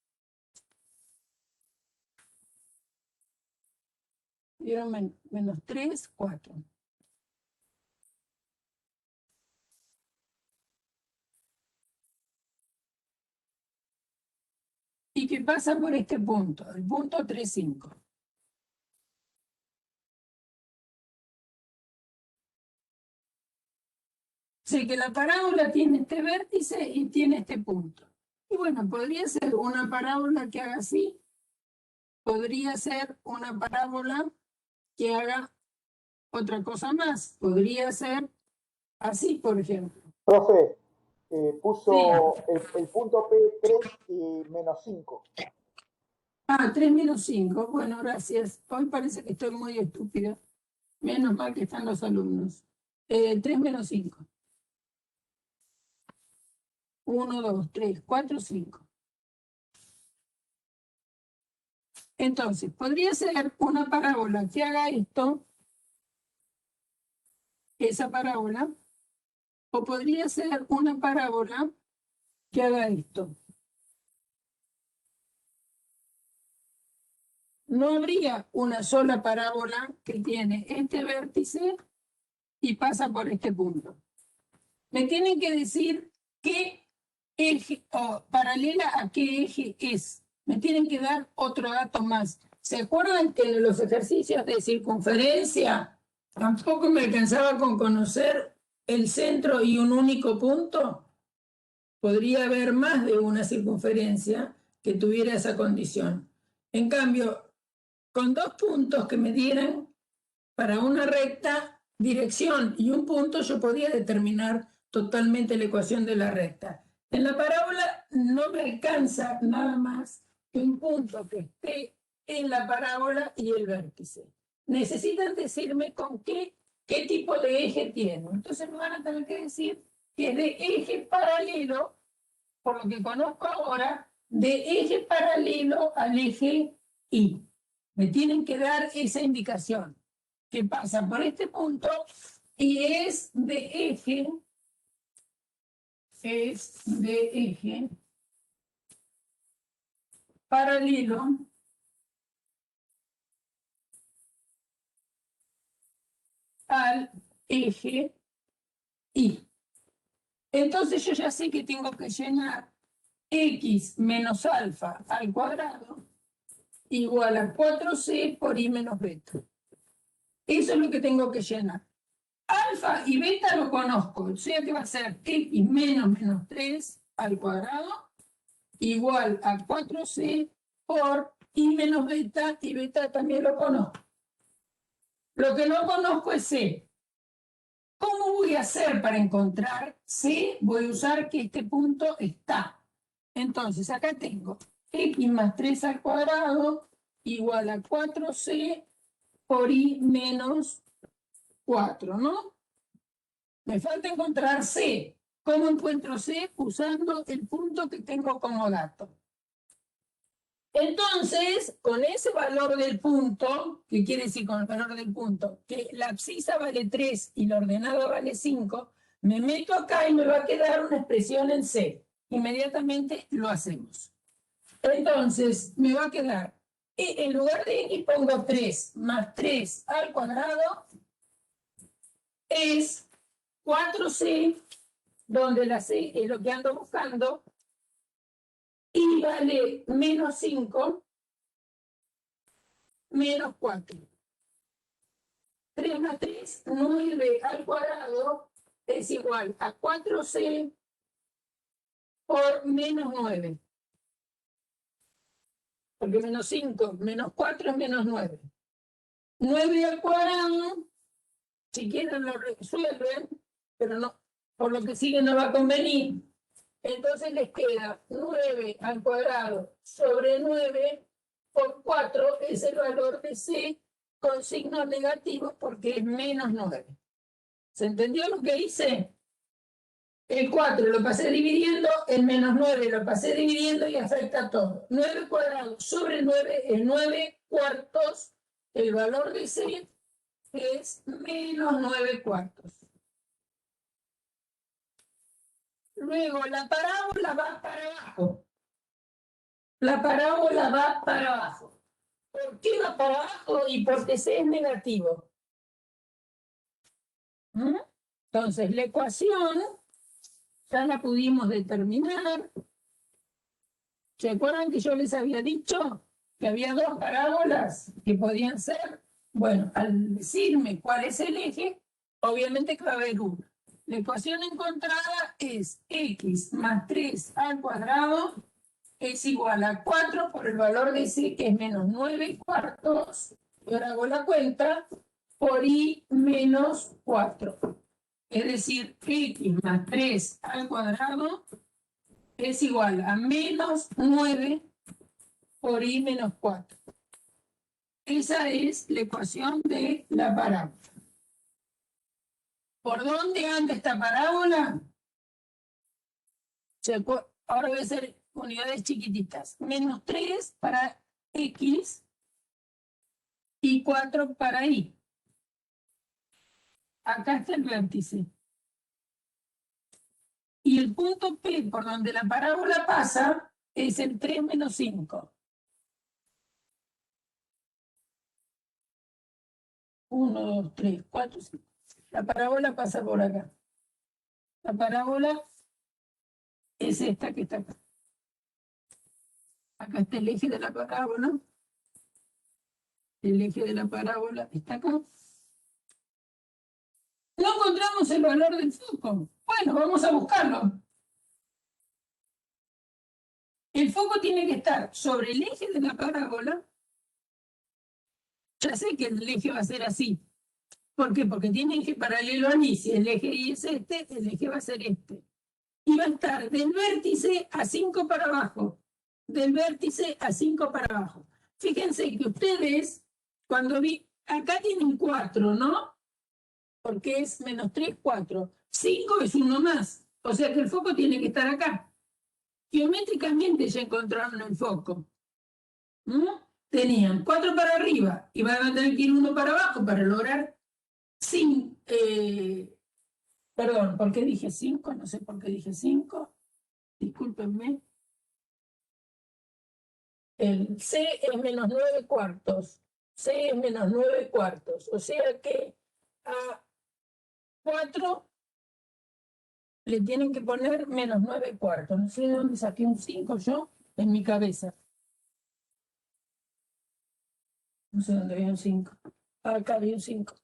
dieron menos 3, 4. Y que pasa por este punto, el punto 3, 5. Sé que la parábola tiene este vértice y tiene este punto. Y bueno, podría ser una parábola que haga así. Podría ser una parábola que haga otra cosa más. Podría ser así, por ejemplo. Profe, puso Sí. el punto P 3 y menos 5. Ah, 3 menos 5. Bueno, gracias. Hoy parece que estoy muy estúpida. Menos mal que están los alumnos. 3 menos 5. 1, 2, 3, 4, 5. Entonces, podría ser una parábola que haga esto, esa parábola, o podría ser una parábola que haga esto. No habría una sola parábola que tiene este vértice y pasa por este punto. Me tienen que decir qué eje o paralela a qué eje es. Me tienen que dar otro dato más. ¿Se acuerdan que en los ejercicios de circunferencia tampoco me alcanzaba con conocer el centro y un único punto? Podría haber más de una circunferencia que tuviera esa condición. En cambio, con 2 puntos que me dieran para una recta, dirección y un punto, yo podía determinar totalmente la ecuación de la recta. En la parábola no me alcanza nada más que un punto que esté en la parábola y el vértice. Necesitan decirme con qué tipo de eje tiene. Entonces me van a tener que decir que es de eje paralelo, por lo que conozco ahora, de eje paralelo al eje Y. Me tienen que dar esa indicación, que pasa por este punto y es de eje paralelo al eje Y. Entonces yo ya sé que tengo que llenar x menos alfa al cuadrado igual a 4c por y menos beta. Eso es lo que tengo que llenar. Alfa y beta lo conozco, o sea que va a ser x menos 3 al cuadrado igual a 4c por y menos beta, y beta también lo conozco. Lo que no conozco es c. ¿Cómo voy a hacer para encontrar c? Voy a usar que este punto está. Entonces acá tengo x más 3 al cuadrado igual a 4c por y menos 4, ¿no? Me falta encontrar C. ¿Cómo encuentro C? Usando el punto que tengo como dato. Entonces, con ese valor del punto, ¿qué quiere decir con el valor del punto? Que la abscisa vale 3 y la ordenada vale 5, me meto acá y me va a quedar una expresión en C. Inmediatamente lo hacemos. Entonces, me va a quedar, en lugar de X pongo 3 más 3 al cuadrado, es 4c, donde la c es lo que ando buscando, y vale menos 5, menos 4. 3 más 3, 9 al cuadrado, es igual a 4c por menos 9. Porque menos 5, menos 4 es menos 9. 9 al cuadrado, si quieren lo resuelven, pero no, por lo que sigue no va a convenir. Entonces les queda 9 al cuadrado sobre 9 por 4 es el valor de C con signos negativos porque es menos 9. ¿Se entendió lo que hice? El 4 lo pasé dividiendo, el menos 9 lo pasé dividiendo y afecta todo. 9 cuadrados sobre 9 es 9 cuartos. El valor de C es menos 9 cuartos. Luego, la parábola va para abajo. La parábola va para abajo. ¿Por qué va para abajo? Y porque C es negativo. Entonces, la ecuación ya la pudimos determinar. ¿Se acuerdan que yo les había dicho que había 2 parábolas que podían ser? Bueno, al decirme cuál es el eje, obviamente que va a haber una. La ecuación encontrada es x más 3 al cuadrado es igual a 4 por el valor de C, que es menos 9 cuartos, y ahora hago la cuenta, por y menos 4. Es decir, x más 3 al cuadrado es igual a menos 9 por y menos 4. Esa es la ecuación de la parábola. ¿Por dónde anda esta parábola? Ahora voy a hacer unidades chiquititas. Menos 3 para x y 4 para ahí. Acá está el vértice. Y el punto P por donde la parábola pasa es el 3 menos 5. 1, 2, 3, 4, 5. La parábola pasa por acá. La parábola es esta que está acá. Acá está el eje de la parábola. El eje de la parábola está acá. No encontramos el valor del foco. Bueno, vamos a buscarlo. El foco tiene que estar sobre el eje de la parábola. Ya sé que el eje va a ser así. ¿Por qué? Porque tiene eje paralelo a mí. Si el eje Y es este, el eje va a ser este. Y va a estar del vértice a 5 para abajo. Del vértice a 5 para abajo. Fíjense que ustedes, cuando vi, acá tienen 4, ¿no? Porque es menos 3, 4. 5 es uno más. O sea que el foco tiene que estar acá. Geométricamente ya encontraron el foco. ¿No? Tenían 4 para arriba y van a tener que ir 1 para abajo para lograr 5. Perdón, ¿por qué dije 5? No sé por qué dije 5. Discúlpenme. El C es menos 9 cuartos. C es menos 9 cuartos. O sea que a 4 le tienen que poner menos 9 cuartos. No sé de dónde saqué un 5 yo en mi cabeza. No sé dónde había un 5. Acá había un 5.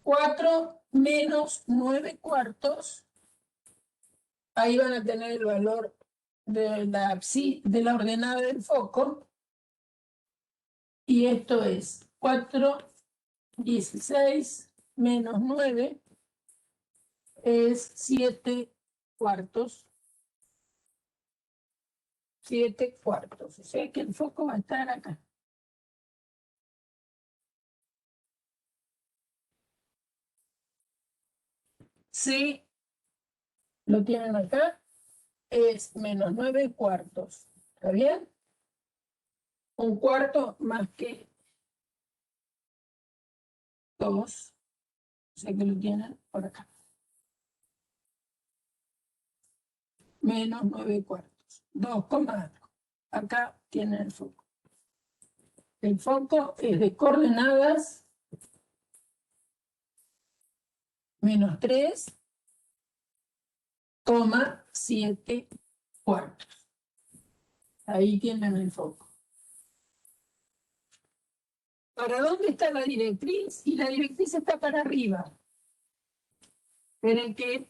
4 menos 9 cuartos. Ahí van a tener el valor de la ordenada del foco. Y esto es 4, 16 menos 9 es 7 cuartos. 7 cuartos. O sea que el foco va a estar acá. Si lo tienen acá, es menos 9 cuartos. ¿Está bien? Un cuarto más que 2. O sea que lo tienen por acá. Menos 9 cuartos. 2, algo. Acá tienen el foco. El foco es de coordenadas menos 3, 7 cuartos. Ahí tienen el foco. ¿Para dónde está la directriz? Y la directriz está para arriba. Esperen que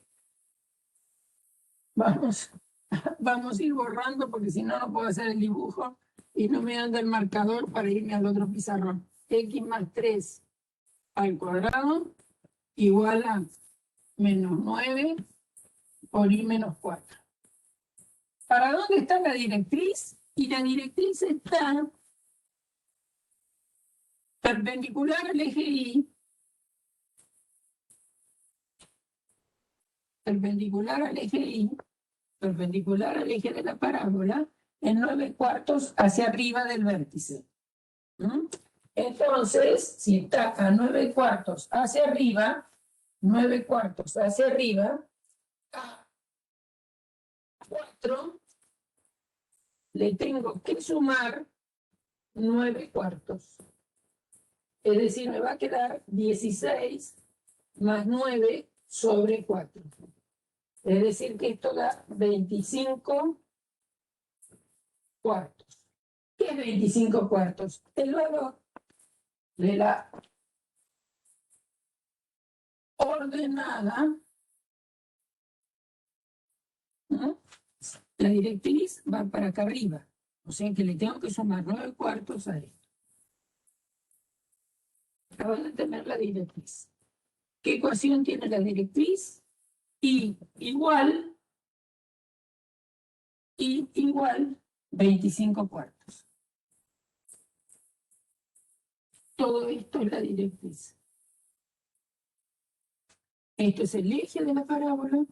vamos a ir borrando porque si no, no puedo hacer el dibujo y no me anda el marcador para irme al otro pizarrón. X más 3 al cuadrado igual a menos 9 por Y menos 4. ¿Para dónde está la directriz? Y la directriz está perpendicular al eje Y, perpendicular al eje Y, perpendicular al eje de la parábola, en 9 cuartos hacia arriba del vértice. Entonces, si está a 9 cuartos hacia arriba, 9 cuartos hacia arriba, a 4 le tengo que sumar 9 cuartos. Es decir, me va a quedar 16 más 9 sobre 4. Es decir, que esto da 25 cuartos. ¿Qué es 25 cuartos? El valor de la ordenada, ¿no? La directriz va para acá arriba. O sea que le tengo que sumar 9 cuartos a esto. Acabo de tener la directriz. ¿Qué ecuación tiene la directriz? Y igual 25 cuartos. Todo esto es la directriz. Esto es el eje de la parábola.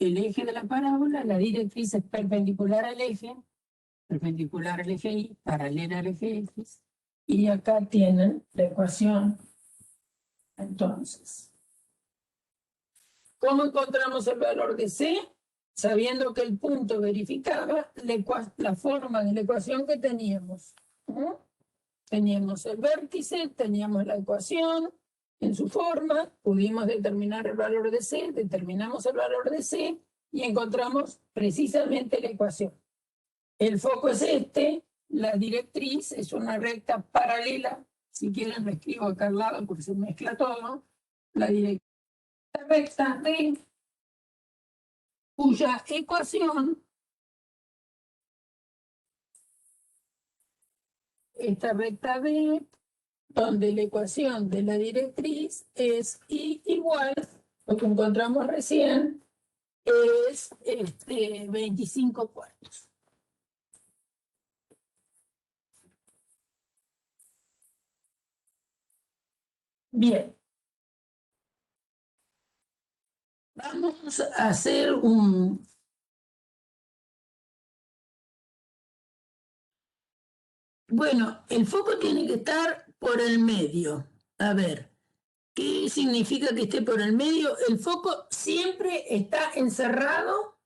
el eje de la parábola, la directriz es perpendicular al eje Y, paralela al eje X, y acá tienen la ecuación. Entonces, ¿cómo encontramos el valor de C? Sabiendo que el punto verificaba la forma de la ecuación que teníamos. Teníamos el vértice, teníamos la ecuación en su forma, pudimos determinar el valor de C, determinamos el valor de C y encontramos precisamente la ecuación. El foco es este, la directriz es una recta paralela, si quieren lo escribo acá al lado porque se mezcla todo, la directriz recta D, cuya ecuación, esta recta D, donde la ecuación de la directriz es I igual, lo que encontramos recién, es 25 cuartos. Bien. Vamos a hacer un... Bueno, el foco tiene que estar por el medio. A ver, ¿qué significa que esté por el medio? El foco siempre está encerrado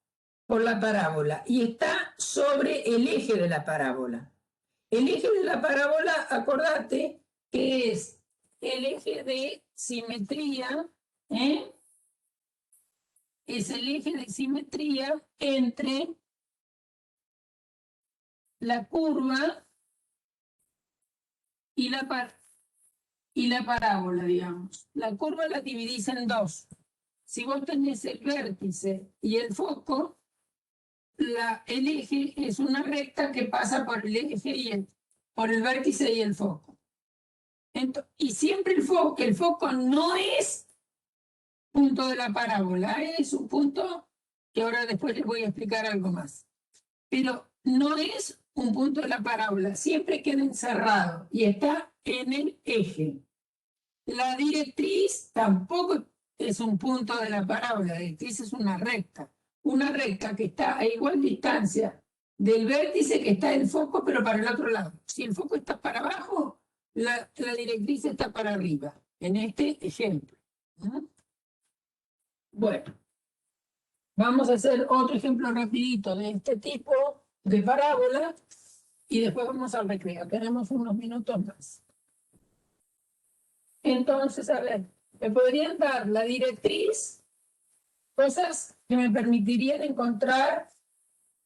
por la parábola y está sobre el eje de la parábola. El eje de la parábola, acordate, que es el eje de simetría, es el eje de simetría entre la curva y la parábola, digamos. La curva la dividís en dos. Si vos tenés el vértice y el foco, el eje es una recta que pasa por el eje por el vértice y el foco. Y siempre el foco no es punto de la parábola, es un punto que ahora después les voy a explicar algo más. Pero no es un punto de la parábola, siempre queda encerrado y está en el eje. La directriz tampoco es un punto de la parábola, la directriz es una recta que está a igual distancia del vértice que está el foco, pero para el otro lado. Si el foco está para abajo, la directriz está para arriba, en este ejemplo. Bueno, vamos a hacer otro ejemplo rapidito de este tipo de parábola y después vamos al recreo. Tenemos unos minutos más. Entonces, a ver, me podrían dar la directriz, cosas que me permitirían encontrar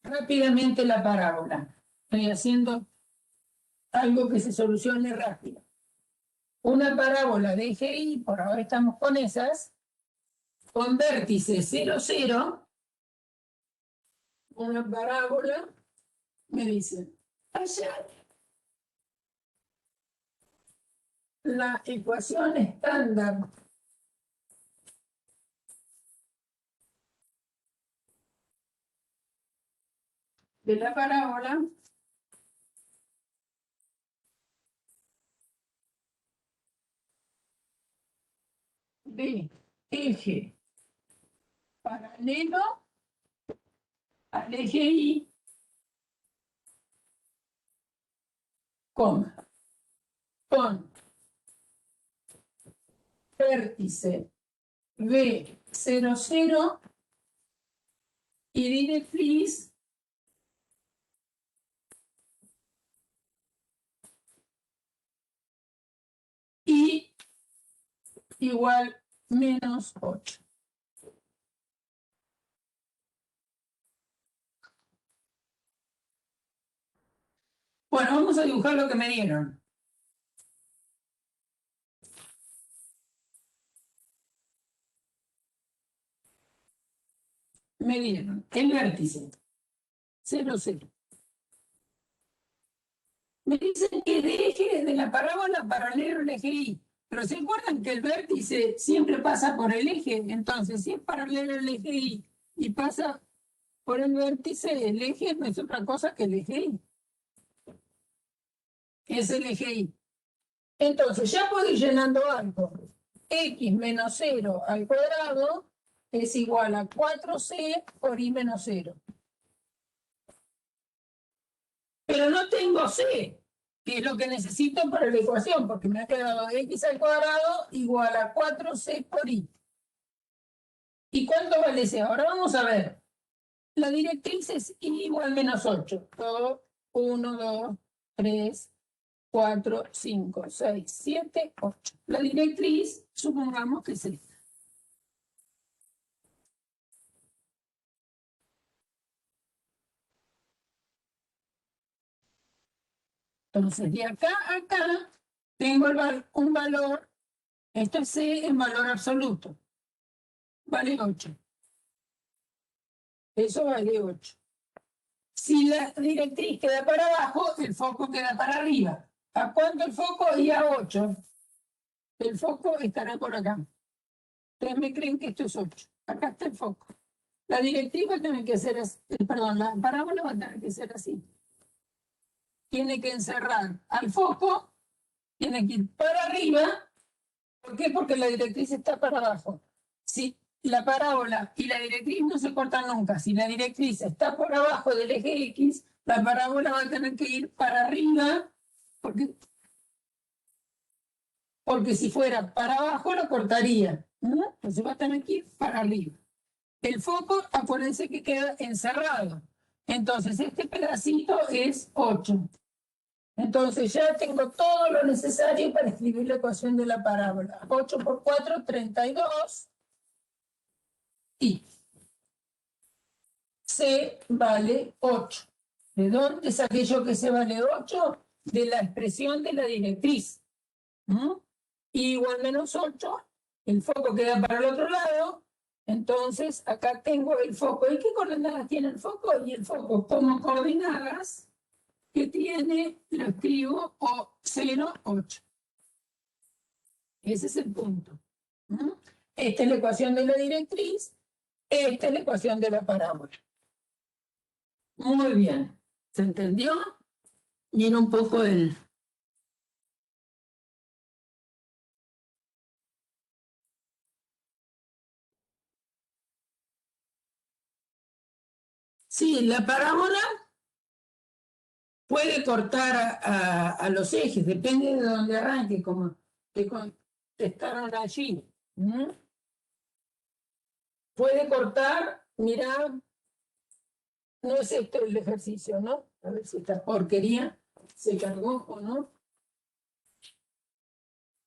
rápidamente la parábola. Estoy haciendo algo que se solucione rápido. Una parábola de eje Y, por ahora estamos con esas, con vértice 0, 0, una parábola, me dicen, allá la ecuación estándar de la parábola de eje paralelo al eje Y, con vértice B00 0 y directriz Y igual menos 8. Bueno, vamos a dibujar lo que me dieron. Me dieron el vértice 0, 0. Me dicen que de eje de la parábola paralelo al eje Y, pero ¿se acuerdan que el vértice siempre pasa por el eje? Entonces, si es paralelo al eje y pasa por el vértice, el eje no es otra cosa que el eje Y. Es el eje Y. Entonces, ya puedo ir llenando algo. X menos 0 al cuadrado es igual a 4c por i menos 0. Pero no tengo c, que es lo que necesito para la ecuación, porque me ha quedado x al cuadrado igual a 4c por i. ¿Y cuánto vale c? Ahora vamos a ver. La directriz es i igual menos 8. 2, 1, 2, 3, 4, 5, 6, 7, 8. La directriz, supongamos que es esta. Entonces, de acá a acá, tengo un valor, esto es C en valor absoluto, vale 8. Eso vale 8. Si la directriz queda para abajo, el foco queda para arriba. ¿A cuánto el foco? Y a 8. El foco estará por acá. Ustedes me creen que esto es 8. Acá está el foco. La directriz va a tener que ser así, perdón, la parábola va a tener que ser así. Tiene que encerrar al foco, tiene que ir para arriba. ¿Por qué? Porque la directriz está para abajo. Si la parábola y la directriz no se cortan nunca, si la directriz está por abajo del eje X, la parábola va a tener que ir para arriba, porque si fuera para abajo lo cortaría, ¿no? Entonces va a tener que ir para arriba. El foco, acuérdense que queda encerrado. Entonces este pedacito es 8. Entonces ya tengo todo lo necesario para escribir la ecuación de la parábola. 8 por 4, 32. Y C vale 8. ¿De dónde saqué yo que C vale 8? De la expresión de la directriz. Y igual menos 8, el foco queda para el otro lado. Entonces acá tengo el foco. ¿Y qué coordenadas tiene el foco? Y el foco como coordenadas que tiene, lo escribo, 0, 8. Ese es el punto. Esta es la ecuación de la directriz, esta es la ecuación de la parábola. Muy bien. ¿Se entendió? Y era un poco el... Sí, la parábola puede cortar a los ejes, depende de dónde arranque, como te contestaron allí. Puede cortar, mirá, no es esto el ejercicio, ¿no? A ver si esta porquería se cargó o no.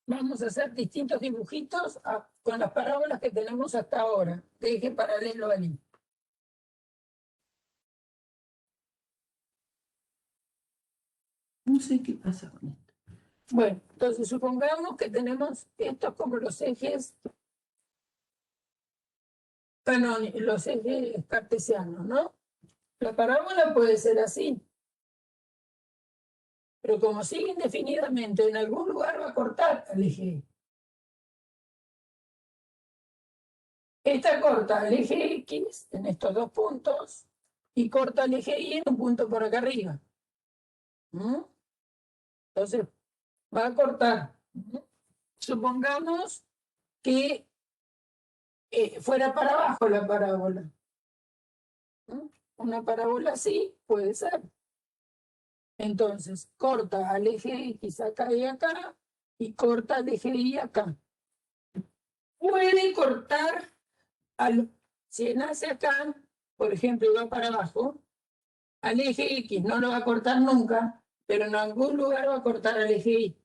Vamos a hacer distintos dibujitos con las parábolas que tenemos hasta ahora, de eje paralelo allí. No sé qué pasa con esto. Bueno, entonces supongamos que tenemos estos como los ejes, bueno, los ejes cartesianos, ¿no? La parábola puede ser así. Pero como sigue indefinidamente, en algún lugar va a cortar al eje. Esta corta al eje X en estos dos puntos y corta al eje Y en un punto por acá arriba. Entonces, va a cortar. Supongamos que fuera para abajo la parábola. Una parábola así puede ser. Entonces, corta al eje X acá y acá, y corta al eje Y acá. Puede cortar, si nace acá, por ejemplo, y va para abajo, al eje X no lo va a cortar nunca, pero en algún lugar va a cortar al eje Y.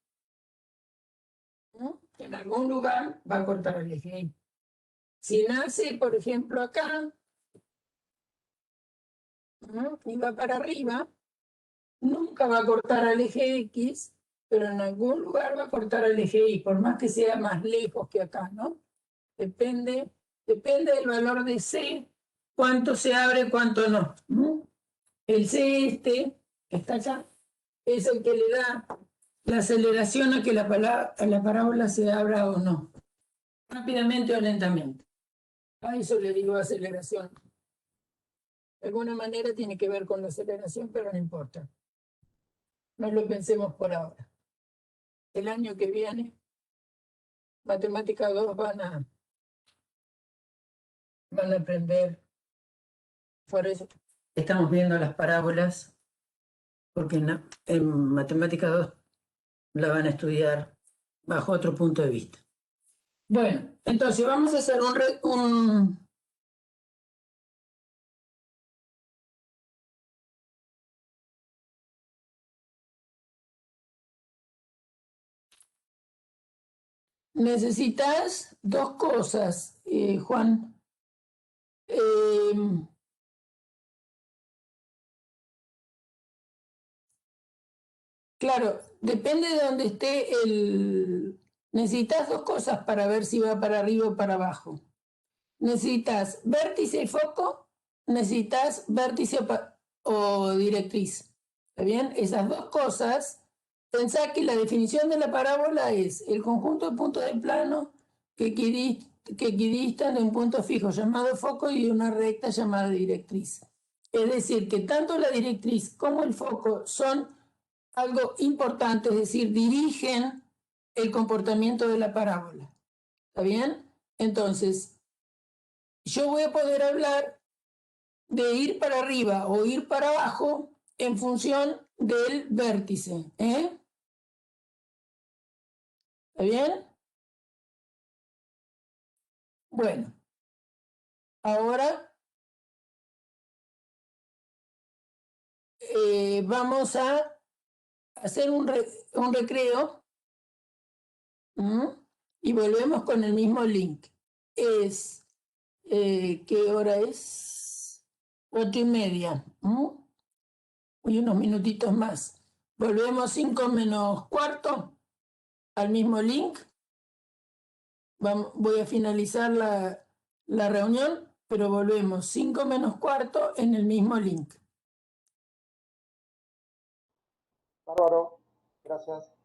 En algún lugar va a cortar al eje Y. Si nace, por ejemplo, acá, y va para arriba, nunca va a cortar al eje X, pero en algún lugar va a cortar al eje Y, por más que sea más lejos que acá, ¿no? Depende del valor de C, cuánto se abre, cuánto no. El C que está acá, es el que le da la aceleración a que la parábola se abra o no. Rápidamente o lentamente. A eso le digo aceleración. De alguna manera tiene que ver con la aceleración, pero no importa. No lo pensemos por ahora. El año que viene, Matemática 2 van a van a aprender. Por eso estamos viendo las parábolas, porque en Matemática 2 la van a estudiar bajo otro punto de vista. Bueno, entonces vamos a hacer necesitas dos cosas, Juan. Claro, depende de dónde esté necesitas dos cosas para ver si va para arriba o para abajo. Necesitas vértice y foco, necesitas vértice o directriz. ¿Está bien? Esas dos cosas, pensá que la definición de la parábola es el conjunto de puntos del plano que equidistan de un punto fijo llamado foco y de una recta llamada directriz. Es decir, que tanto la directriz como el foco son algo importante, es decir, dirigen el comportamiento de la parábola. ¿Está bien? Entonces, yo voy a poder hablar de ir para arriba o ir para abajo en función del vértice. ¿Está bien? Bueno, ahora vamos a hacer un recreo y volvemos con el mismo link. ¿Qué hora es? 8:30. Y unos minutitos más. Volvemos 5 menos cuarto al mismo link. Voy a finalizar la reunión, pero volvemos 5 menos cuarto en el mismo link. Bárbaro. Gracias.